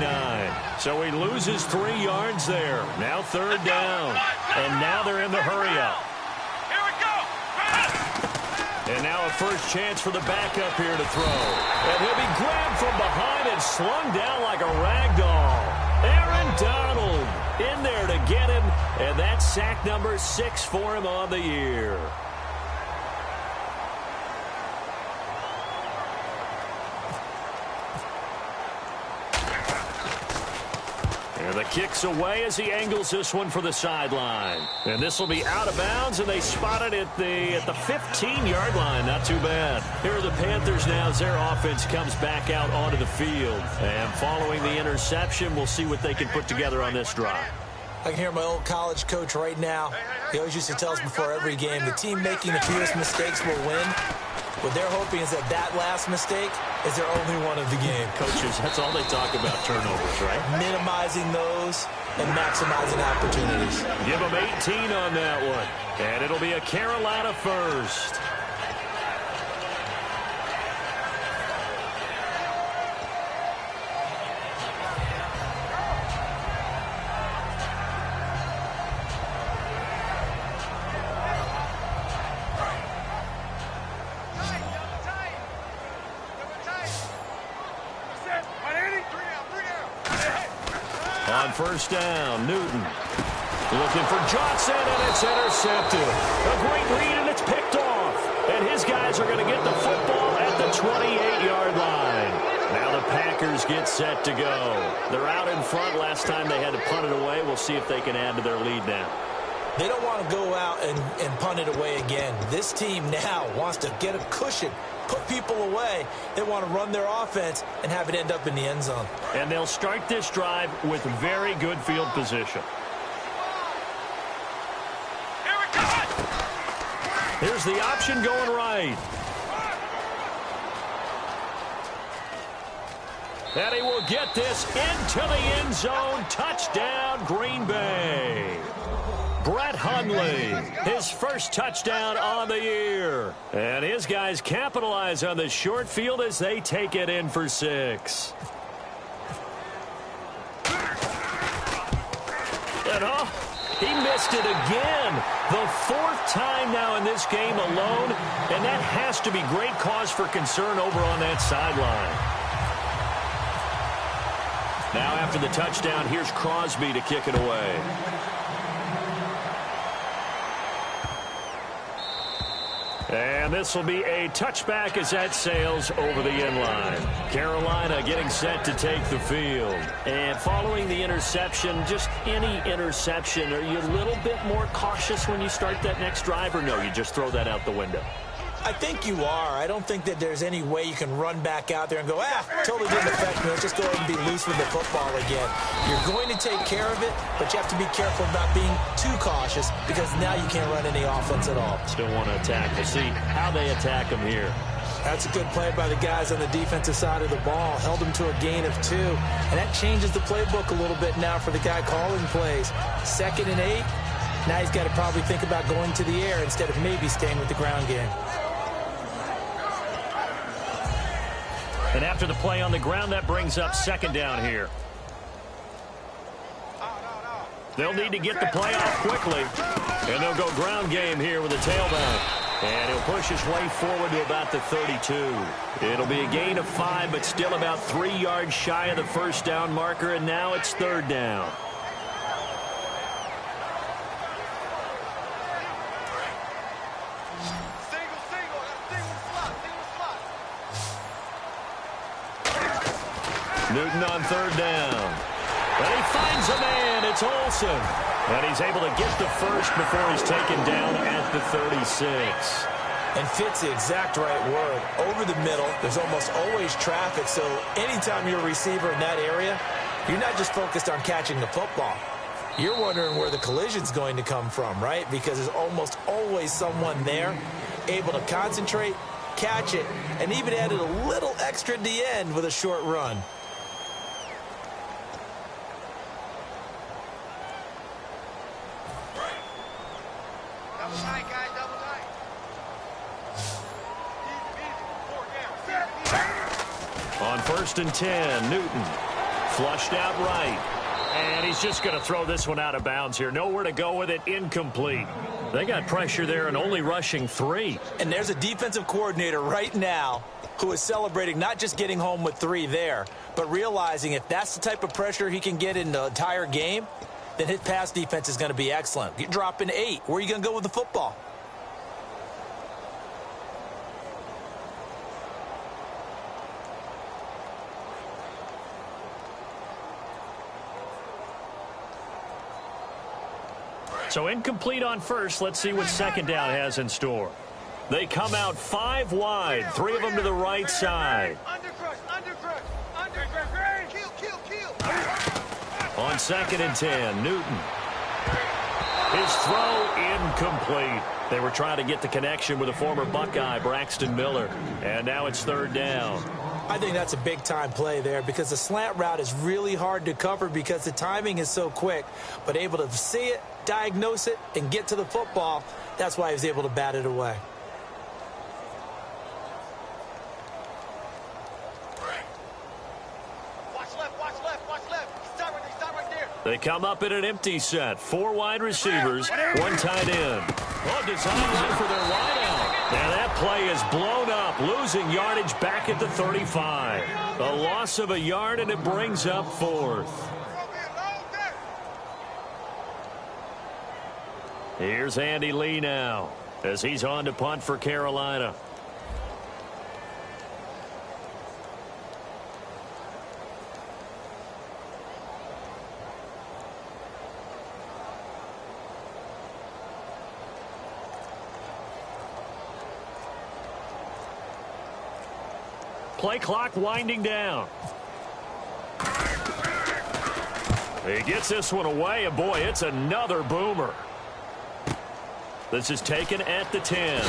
So he loses 3 yards there. Now 3rd down. And now they're in the hurry-up. And now a first chance for the backup here to throw. And he'll be grabbed from behind and slung down like a rag doll. Aaron Donald in there to get him. And that's sack number 6 for him on the year. And the kick's away as he angles this one for the sideline. And this will be out of bounds, and they spot it at the 15-yard line. Not too bad. Here are the Panthers now as their offense comes back out onto the field. And following the interception, we'll see what they can put together on this drive. I can hear my old college coach right now. He always used to tell us before every game, the team making the fewest mistakes will win. What they're hoping is that last mistake is their only one of the game. Coaches, that's all they talk about, turnovers, right? Minimizing those and maximizing opportunities. Give them 18 on that one. And it'll be a Carolina first. On first down, Newton looking for Johnson, and it's intercepted. A great read, and it's picked off. And his guys are going to get the football at the 28-yard line. Now the Packers get set to go. They're out in front. Last time they had to punt it away. We'll see if they can add to their lead now. They don't want to go out and punt it away again. This team now wants to get a cushion, put people away. They want to run their offense and have it end up in the end zone. And they'll start this drive with very good field position. Here's the option going right. And he will get this into the end zone. Touchdown, Green Bay. Brett Hundley, his first touchdown on the year. And his guys capitalize on the short field as they take it in for 6. And he missed it again. The 4th time now in this game alone. And that has to be great cause for concern over on that sideline. Now after the touchdown, here's Crosby to kick it away. And this will be a touchback as that sails over the end line. Carolina getting set to take the field. And following the interception, just any interception, are you a little bit more cautious when you start that next drive, or no, you just throw that out the window? I think you are. I don't think that there's any way you can run back out there and go, totally didn't affect me. Let's just go ahead and be loose with the football again. You're going to take care of it, but you have to be careful about being too cautious because now you can't run any offense at all. Still want to attack. We'll see how they attack them here. That's a good play by the guys on the defensive side of the ball. Held them to a gain of 2. And that changes the playbook a little bit now for the guy calling plays. 2nd and 8. Now he's got to probably think about going to the air instead of maybe staying with the ground game. And after the play on the ground, that brings up 2nd down here. They'll need to get the play off quickly. And they'll go ground game here with a tailback. And he'll push his way forward to about the 32. It'll be a gain of 5, but still about 3 yards shy of the 1st down marker. And now it's 3rd down. Newton on 3rd down. And he finds a man. It's Olsen. And he's able to get the first before he's taken down at the 36. And fits the exact right word. Over the middle, there's almost always traffic. So anytime you're a receiver in that area, you're not just focused on catching the football. You're wondering where the collision's going to come from, right? Because there's almost always someone there able to concentrate, catch it, and even added a little extra at the end with a short run. On 1st and 10, Newton flushed out right. And he's just going to throw this one out of bounds here. Nowhere to go with it. Incomplete. They got pressure there and only rushing 3. And there's a defensive coordinator right now who is celebrating not just getting home with 3 there, but realizing if that's the type of pressure he can get in the entire game, then his pass defense is going to be excellent. You're dropping 8. Where are you going to go with the football? So incomplete on 1st. Let's see what 2nd down has in store. They come out 5 wide, 3 of them to the right side. On 2nd and 10, Newton. His throw incomplete. They were trying to get the connection with a former Buckeye, Braxton Miller. And now it's 3rd down. I think that's a big-time play there because the slant route is really hard to cover because the timing is so quick. But able to see it, diagnose it, and get to the football, that's why he was able to bat it away. They come up in an empty set. 4 wide receivers, 1 tight end. Oh, designed for their wideout. And that play is blown up, losing yardage back at the 35. A loss of a yard, and it brings up 4th. Here's Andy Lee now as he's on to punt for Carolina. Play clock winding down. He gets this one away, and boy, it's another boomer. This is taken at the 10.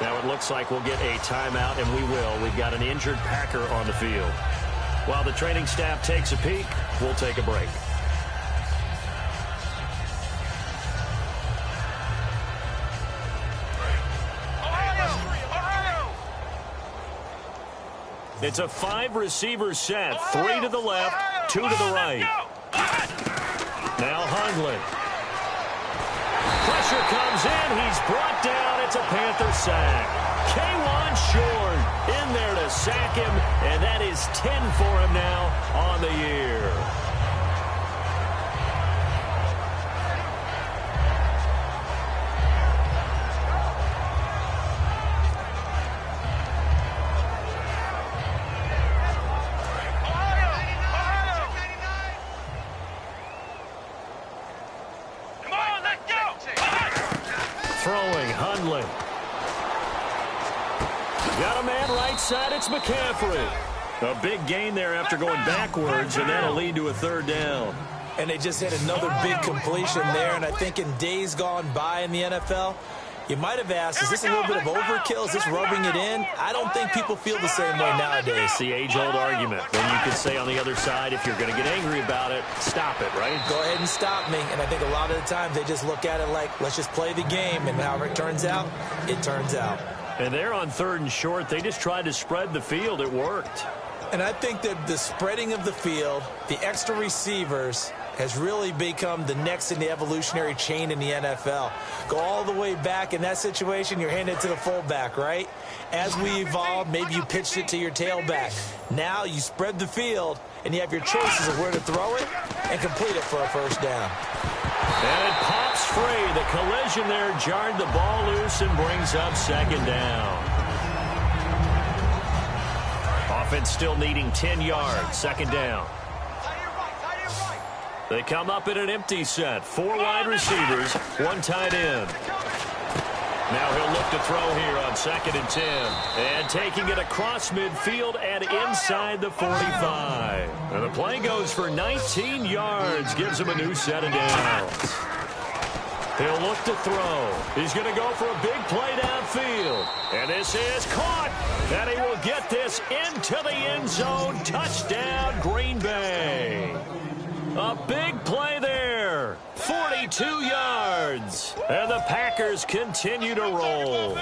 Now it looks like we'll get a timeout, and we will. We've got an injured Packer on the field. While the training staff takes a peek, we'll take a break. It's a 5-receiver set. 3 to the left, 2 to the right. Now Hundley. Pressure comes in. He's brought down. It's a Panther sack. K'Wan Short in there to sack him, and that is 10 for him now on the year. Throwing, Hundley. Got a man right side, it's McCaffrey. A big gain there after going backwards, and that'll lead to a 3rd down. And they just hit another big completion there, and I think in days gone by in the NFL, you might have asked, is this a little bit of overkill? Is this rubbing it in? I don't think people feel the same way nowadays. It's the age-old argument. Then you could say on the other side, if you're going to get angry about it, stop it, right? Go ahead and stop me. And I think a lot of the times they just look at it like, let's just play the game. And however it turns out, it turns out. And they're on 3rd and short. They just tried to spread the field. It worked. And I think that the spreading of the field, the extra receivers, has really become the next in the evolutionary chain in the NFL. Go all the way back in that situation, you're handed to the fullback, right? As we evolved, maybe you pitched it to your tailback. Now you spread the field, and you have your choices of where to throw it and complete it for a 1st down. And it pops free. The collision there jarred the ball loose and brings up 2nd down. Offense still needing 10 yards. 2nd down. They come up in an empty set. 4 wide receivers, 1 tight end. Now he'll look to throw here on 2nd and 10. And taking it across midfield and inside the 45. And the play goes for 19 yards. Gives him a new set of downs. He'll look to throw. He's going to go for a big play downfield. And this is caught. And he will get this into the end zone. Touchdown, Green Bay. A big play there. 42 yards. And the Packers continue to roll.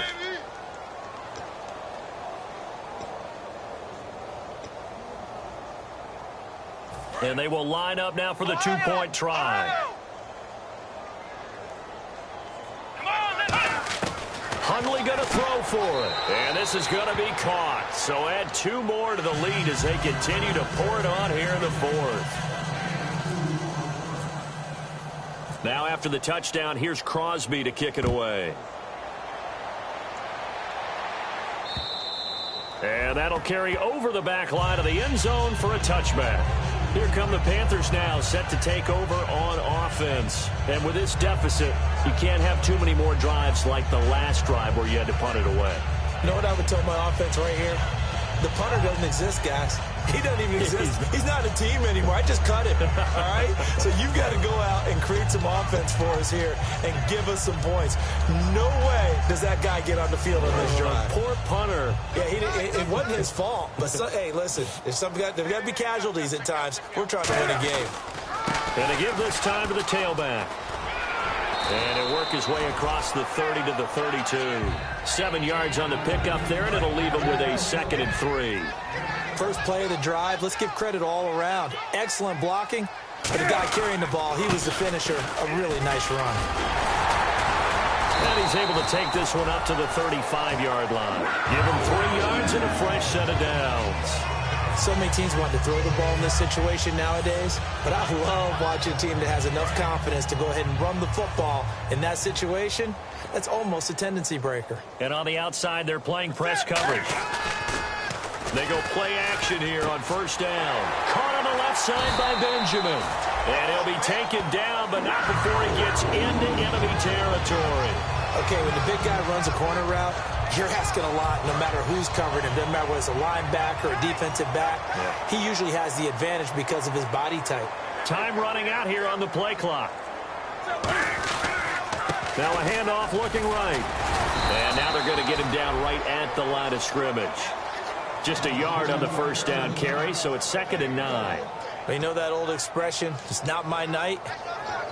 And they will line up now for the 2-point try. Hundley going to throw for it. And this is going to be caught. So add 2 more to the lead as they continue to pour it on here in the 4th. Now after the touchdown, here's Crosby to kick it away. And that'll carry over the back line of the end zone for a touchback. Here come the Panthers now, set to take over on offense. And with this deficit, you can't have too many more drives like the last drive where you had to punt it away. You know what I would tell my offense right here? The punter doesn't exist, guys. He doesn't even exist. He's not a team anymore. I just cut him, all right? So you've got to go out and create some offense for us here and give us some points. No way does that guy get on the field on this drive. Poor punter. Yeah, it wasn't his fault. But, hey, listen, there's got to be casualties at times. We're trying to win a game. And to give this time to the tailback. And he'll work his way across the 30 to the 32. 7 yards on the pickup there, and it'll leave him with a 2nd and 3. First play of the drive, let's give credit all around. Excellent blocking, but the guy carrying the ball, he was the finisher. A really nice run. And he's able to take this one up to the 35-yard line. Give him 3 yards and a fresh set of downs. So many teams want to throw the ball in this situation nowadays, but I love watching a team that has enough confidence to go ahead and run the football in that situation. That's almost a tendency breaker. And on the outside, they're playing press coverage. They go play action here on 1st down. Caught on the left side by Benjamin. And he'll be taken down, but not before he gets into enemy territory. Okay, when the big guy runs a corner route, you're asking a lot no matter who's covering him. Doesn't matter whether it's a linebacker or a defensive back. Yeah. He usually has the advantage because of his body type. Time running out here on the play clock. Now a handoff looking right. And now they're going to get him down right at the line of scrimmage. Just a yard on the first down carry, so it's 2nd and 9. Well, you know that old expression, it's not my night?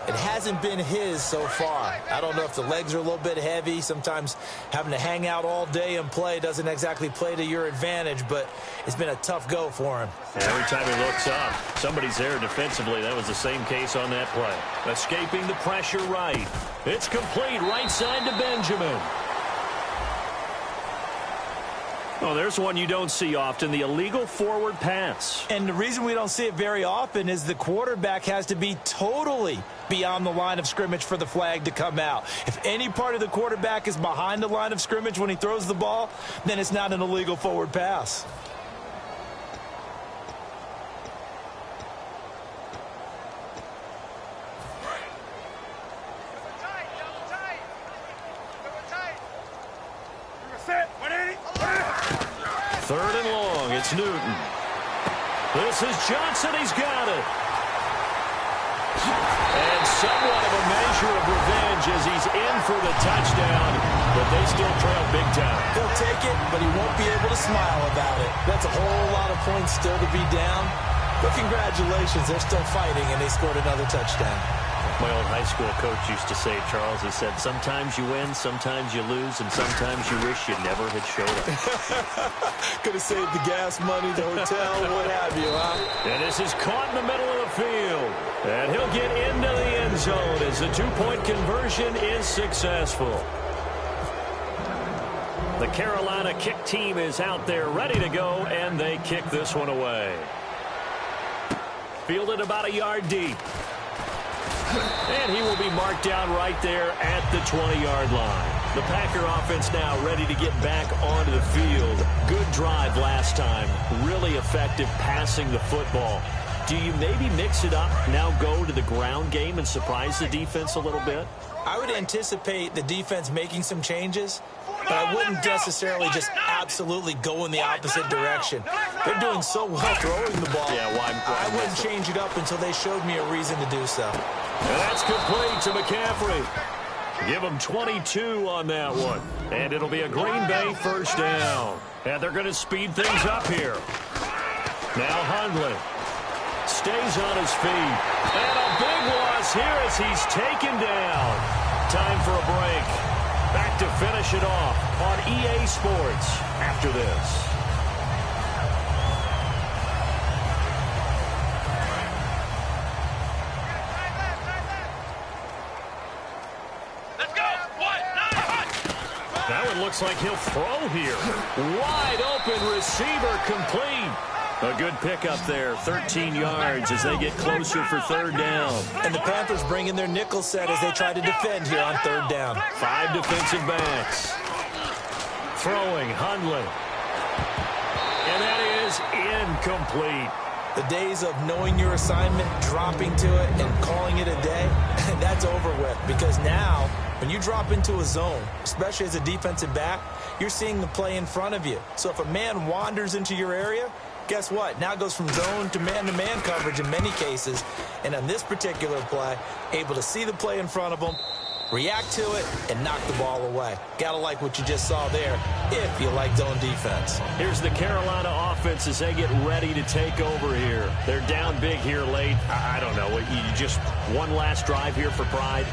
It hasn't been his so far. I don't know if the legs are a little bit heavy. Sometimes having to hang out all day and play doesn't exactly play to your advantage, but it's been a tough go for him. And every time he looks up, somebody's there defensively. That was the same case on that play. Escaping the pressure right. It's complete right side to Benjamin. Oh, there's one you don't see often, the illegal forward pass. And the reason we don't see it very often is the quarterback has to be totally beyond the line of scrimmage for the flag to come out. If any part of the quarterback is behind the line of scrimmage when he throws the ball, then it's not an illegal forward pass. Third and long, it's Newton. This is Johnson, he's got it. And somewhat of a measure of revenge as he's in for the touchdown, but they still trail big time. He'll take it, but he won't be able to smile about it. That's a whole lot of points still to be down. But congratulations, they're still fighting, and they scored another touchdown. My old high school coach used to say, Charles, he said, sometimes you win, sometimes you lose, and sometimes you wish you never had showed up. Could have saved the gas money, the hotel, what have you, huh? And this is caught in the middle of the field. And he'll get into the end zone as the two-point conversion is successful. The Carolina kick team is out there ready to go, and they kick this one away. Fielded about a yard deep. And he will be marked down right there at the 20-yard line. The Packer offense now ready to get back onto the field. Good drive last time. Really effective passing the football. Do you maybe mix it up, now go to the ground game and surprise the defense a little bit? I would anticipate the defense making some changes, but I wouldn't necessarily just absolutely go in the opposite direction. They're doing so well throwing the ball. Yeah, why I wouldn't change it up until they showed me a reason to do so. And that's complete to McCaffrey. Give him 22 on that one. And it'll be a Green Bay first down. And they're going to speed things up here. Now Hundley stays on his feet. And a big loss here as he's taken down. Time for a break. Back to finish it off on EA Sports after this. That one looks like he'll throw here. Wide open receiver complete. A good pickup there, 13 yards as they get closer for third down. And the Panthers bring in their nickel set as they try to defend here on third down. 5 defensive backs. Throwing, Hundley. And that is incomplete. The days of knowing your assignment, dropping to it, and calling it a day, that's over with. Because now, when you drop into a zone, especially as a defensive back, you're seeing the play in front of you. So if a man wanders into your area, guess what? Now it goes from zone to man coverage in many cases. And on this particular play, able to see the play in front of him, react to it, and knock the ball away. Gotta like what you just saw there, if you like zone defense. Here's the Carolina offense as they get ready to take over here. They're down big here late. I don't know. You just one last drive here for pride?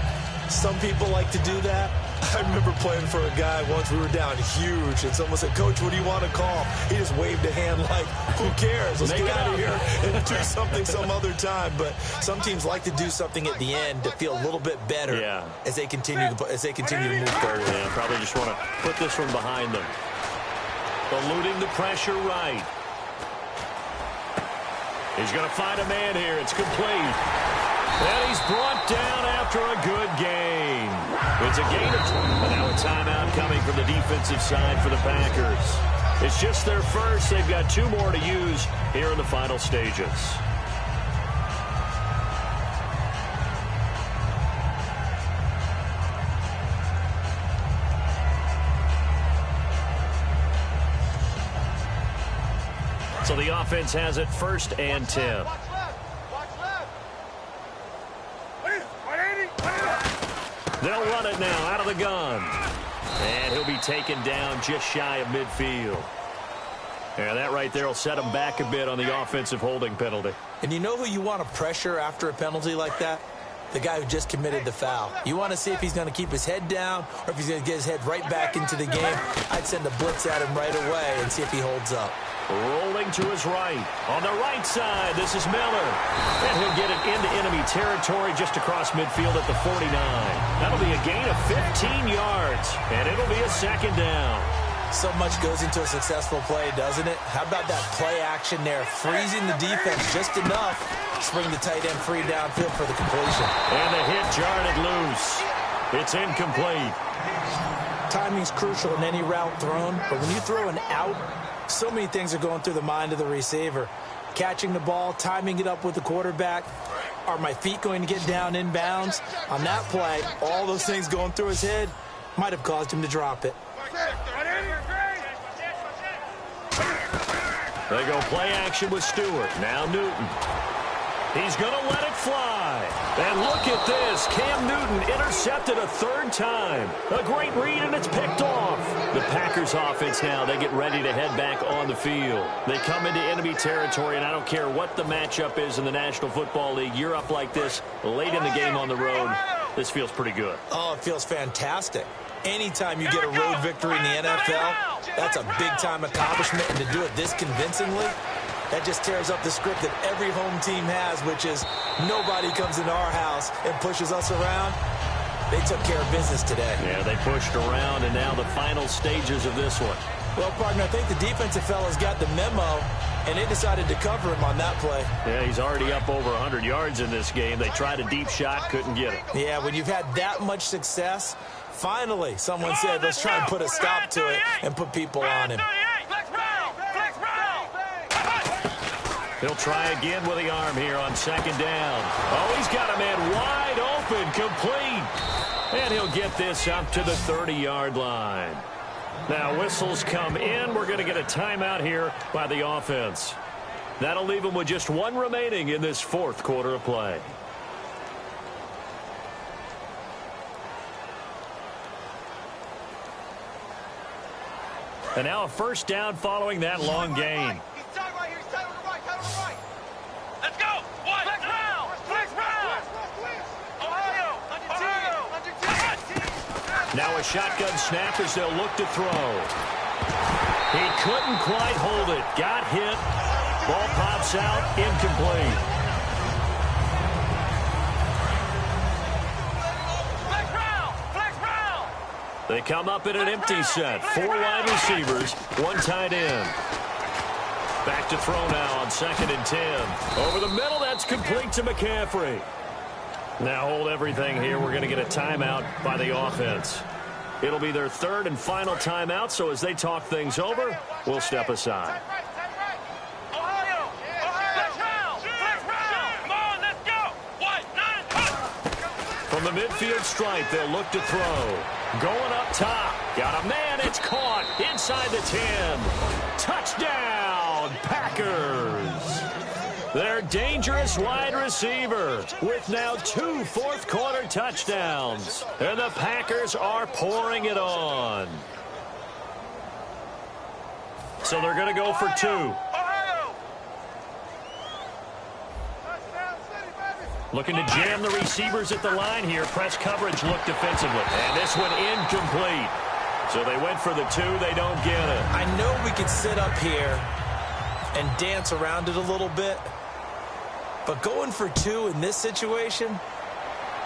Some people like to do that. I remember playing for a guy once. We were down huge, and someone said, Coach, what do you want to call? He just waved a hand like, who cares? Let's get out of here and do something some other time. But some teams like to do something at the end to feel a little bit better as they continue to move forward. Yeah, probably just want to put this one behind them. Eluding the pressure right. He's going to find a man here. It's complete. And he's brought down after a good game. It's a gain of 20. And now a timeout coming from the defensive side for the Packers. It's just their first. They've got 2 more to use here in the final stages. So the offense has it 1st and 10. They'll run it now out of the gun. And he'll be taken down just shy of midfield. And that right there will set him back a bit on the offensive holding penalty. And you know who you want to pressure after a penalty like that? The guy who just committed the foul. You want to see if he's going to keep his head down or if he's going to get his head right back into the game. I'd send a blitz at him right away and see if he holds up. Rolling to his right. On the right side, this is Miller. And he'll get it into enemy territory just across midfield at the 49. That'll be a gain of 15 yards, and it'll be a second down. So much goes into a successful play, doesn't it? How about that play action there? Freezing the defense just enough to spring the tight end free downfield for the completion. And the hit jarred it loose. It's incomplete. Timing's crucial in any route thrown, but when you throw an out, so many things are going through the mind of the receiver. Catching the ball, timing it up with the quarterback. Are my feet going to get down inbounds? On that play, all those things going through his head might have caused him to drop it. They go play action with Stewart. Now Newton. He's going to let it fly. And look at this. Cam Newton intercepted a third time. A great read, and it's picked off. The Packers offense now, they get ready to head back on the field. They come into enemy territory, and I don't care what the matchup is in the National Football League. You're up like this late in the game on the road. This feels pretty good. Oh, it feels fantastic. Anytime you get a road victory in the NFL, that's a big-time accomplishment, and to do it this convincingly, that just tears up the script that every home team has, which is nobody comes into our house and pushes us around. They took care of business today. Yeah, they pushed around, and now the final stages of this one. Well, partner, I think the defensive fellas got the memo, and they decided to cover him on that play. Yeah, he's already up over 100 yards in this game. They tried a deep shot, couldn't get it. Yeah, when you've had that much success, finally someone said, let's try and put a stop to it and put people on him. He'll try again with the arm here on second down. Oh, he's got a man wide open, complete. And he'll get this up to the 30-yard line. Now, whistles come in. We're going to get a timeout here by the offense. That'll leave them with just one remaining in this fourth quarter of play. And now a first down following that long gain. Let's go! One! Flex round! Flex round! Ohio! Now a shotgun snap as they'll look to throw. He couldn't quite hold it. Got hit. Ball pops out. Incomplete. Flex round! Flex round! They come up in an empty set. 4 wide receivers, 1 tight end. Back to throw now on second and 10. Over the middle, that's complete to McCaffrey. Now hold everything here. We're going to get a timeout by the offense. It'll be their third and final timeout, so as they talk things over, we'll step aside. Ohio! Flex round! Flex round! Come on, let's go! 1, 9, From the midfield stripe, they'll look to throw. Going up top. Got a man. It's caught inside the 10. Touchdown, Packers. Their dangerous wide receiver with now 2 fourth-quarter touchdowns. And the Packers are pouring it on. So they're going to go for 2. Ohio! Looking to jam the receivers at the line here. Press coverage look defensively. And this one incomplete. So they went for the 2. They don't get it. I know we could sit up here and dance around it a little bit, but going for 2 in this situation,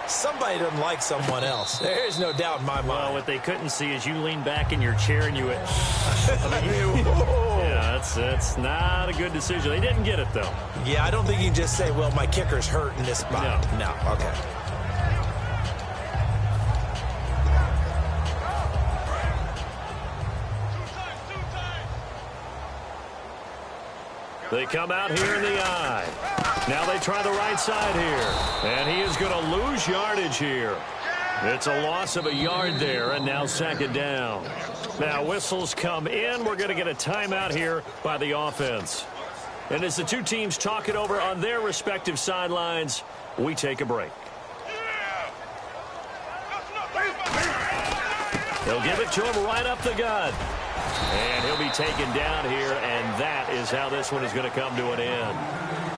somebody doesn't like someone else. There's no doubt in my mind. Well, what they couldn't see is you lean back in your chair and you went, yeah, that's not a good decision. They didn't get it, though. Yeah, I don't think you can just say, well, my kicker's hurt in this spot. No, okay. They come out here in the eye. Now they try the right side here. And he is going to lose yardage here. It's a loss of a yard there, and now second down. Now whistles come in. We're going to get a timeout here by the offense. And as the two teams talk it over on their respective sidelines, we take a break. They'll give it to him right up the gut. And he'll be taken down here, and that is how this one is going to come to an end.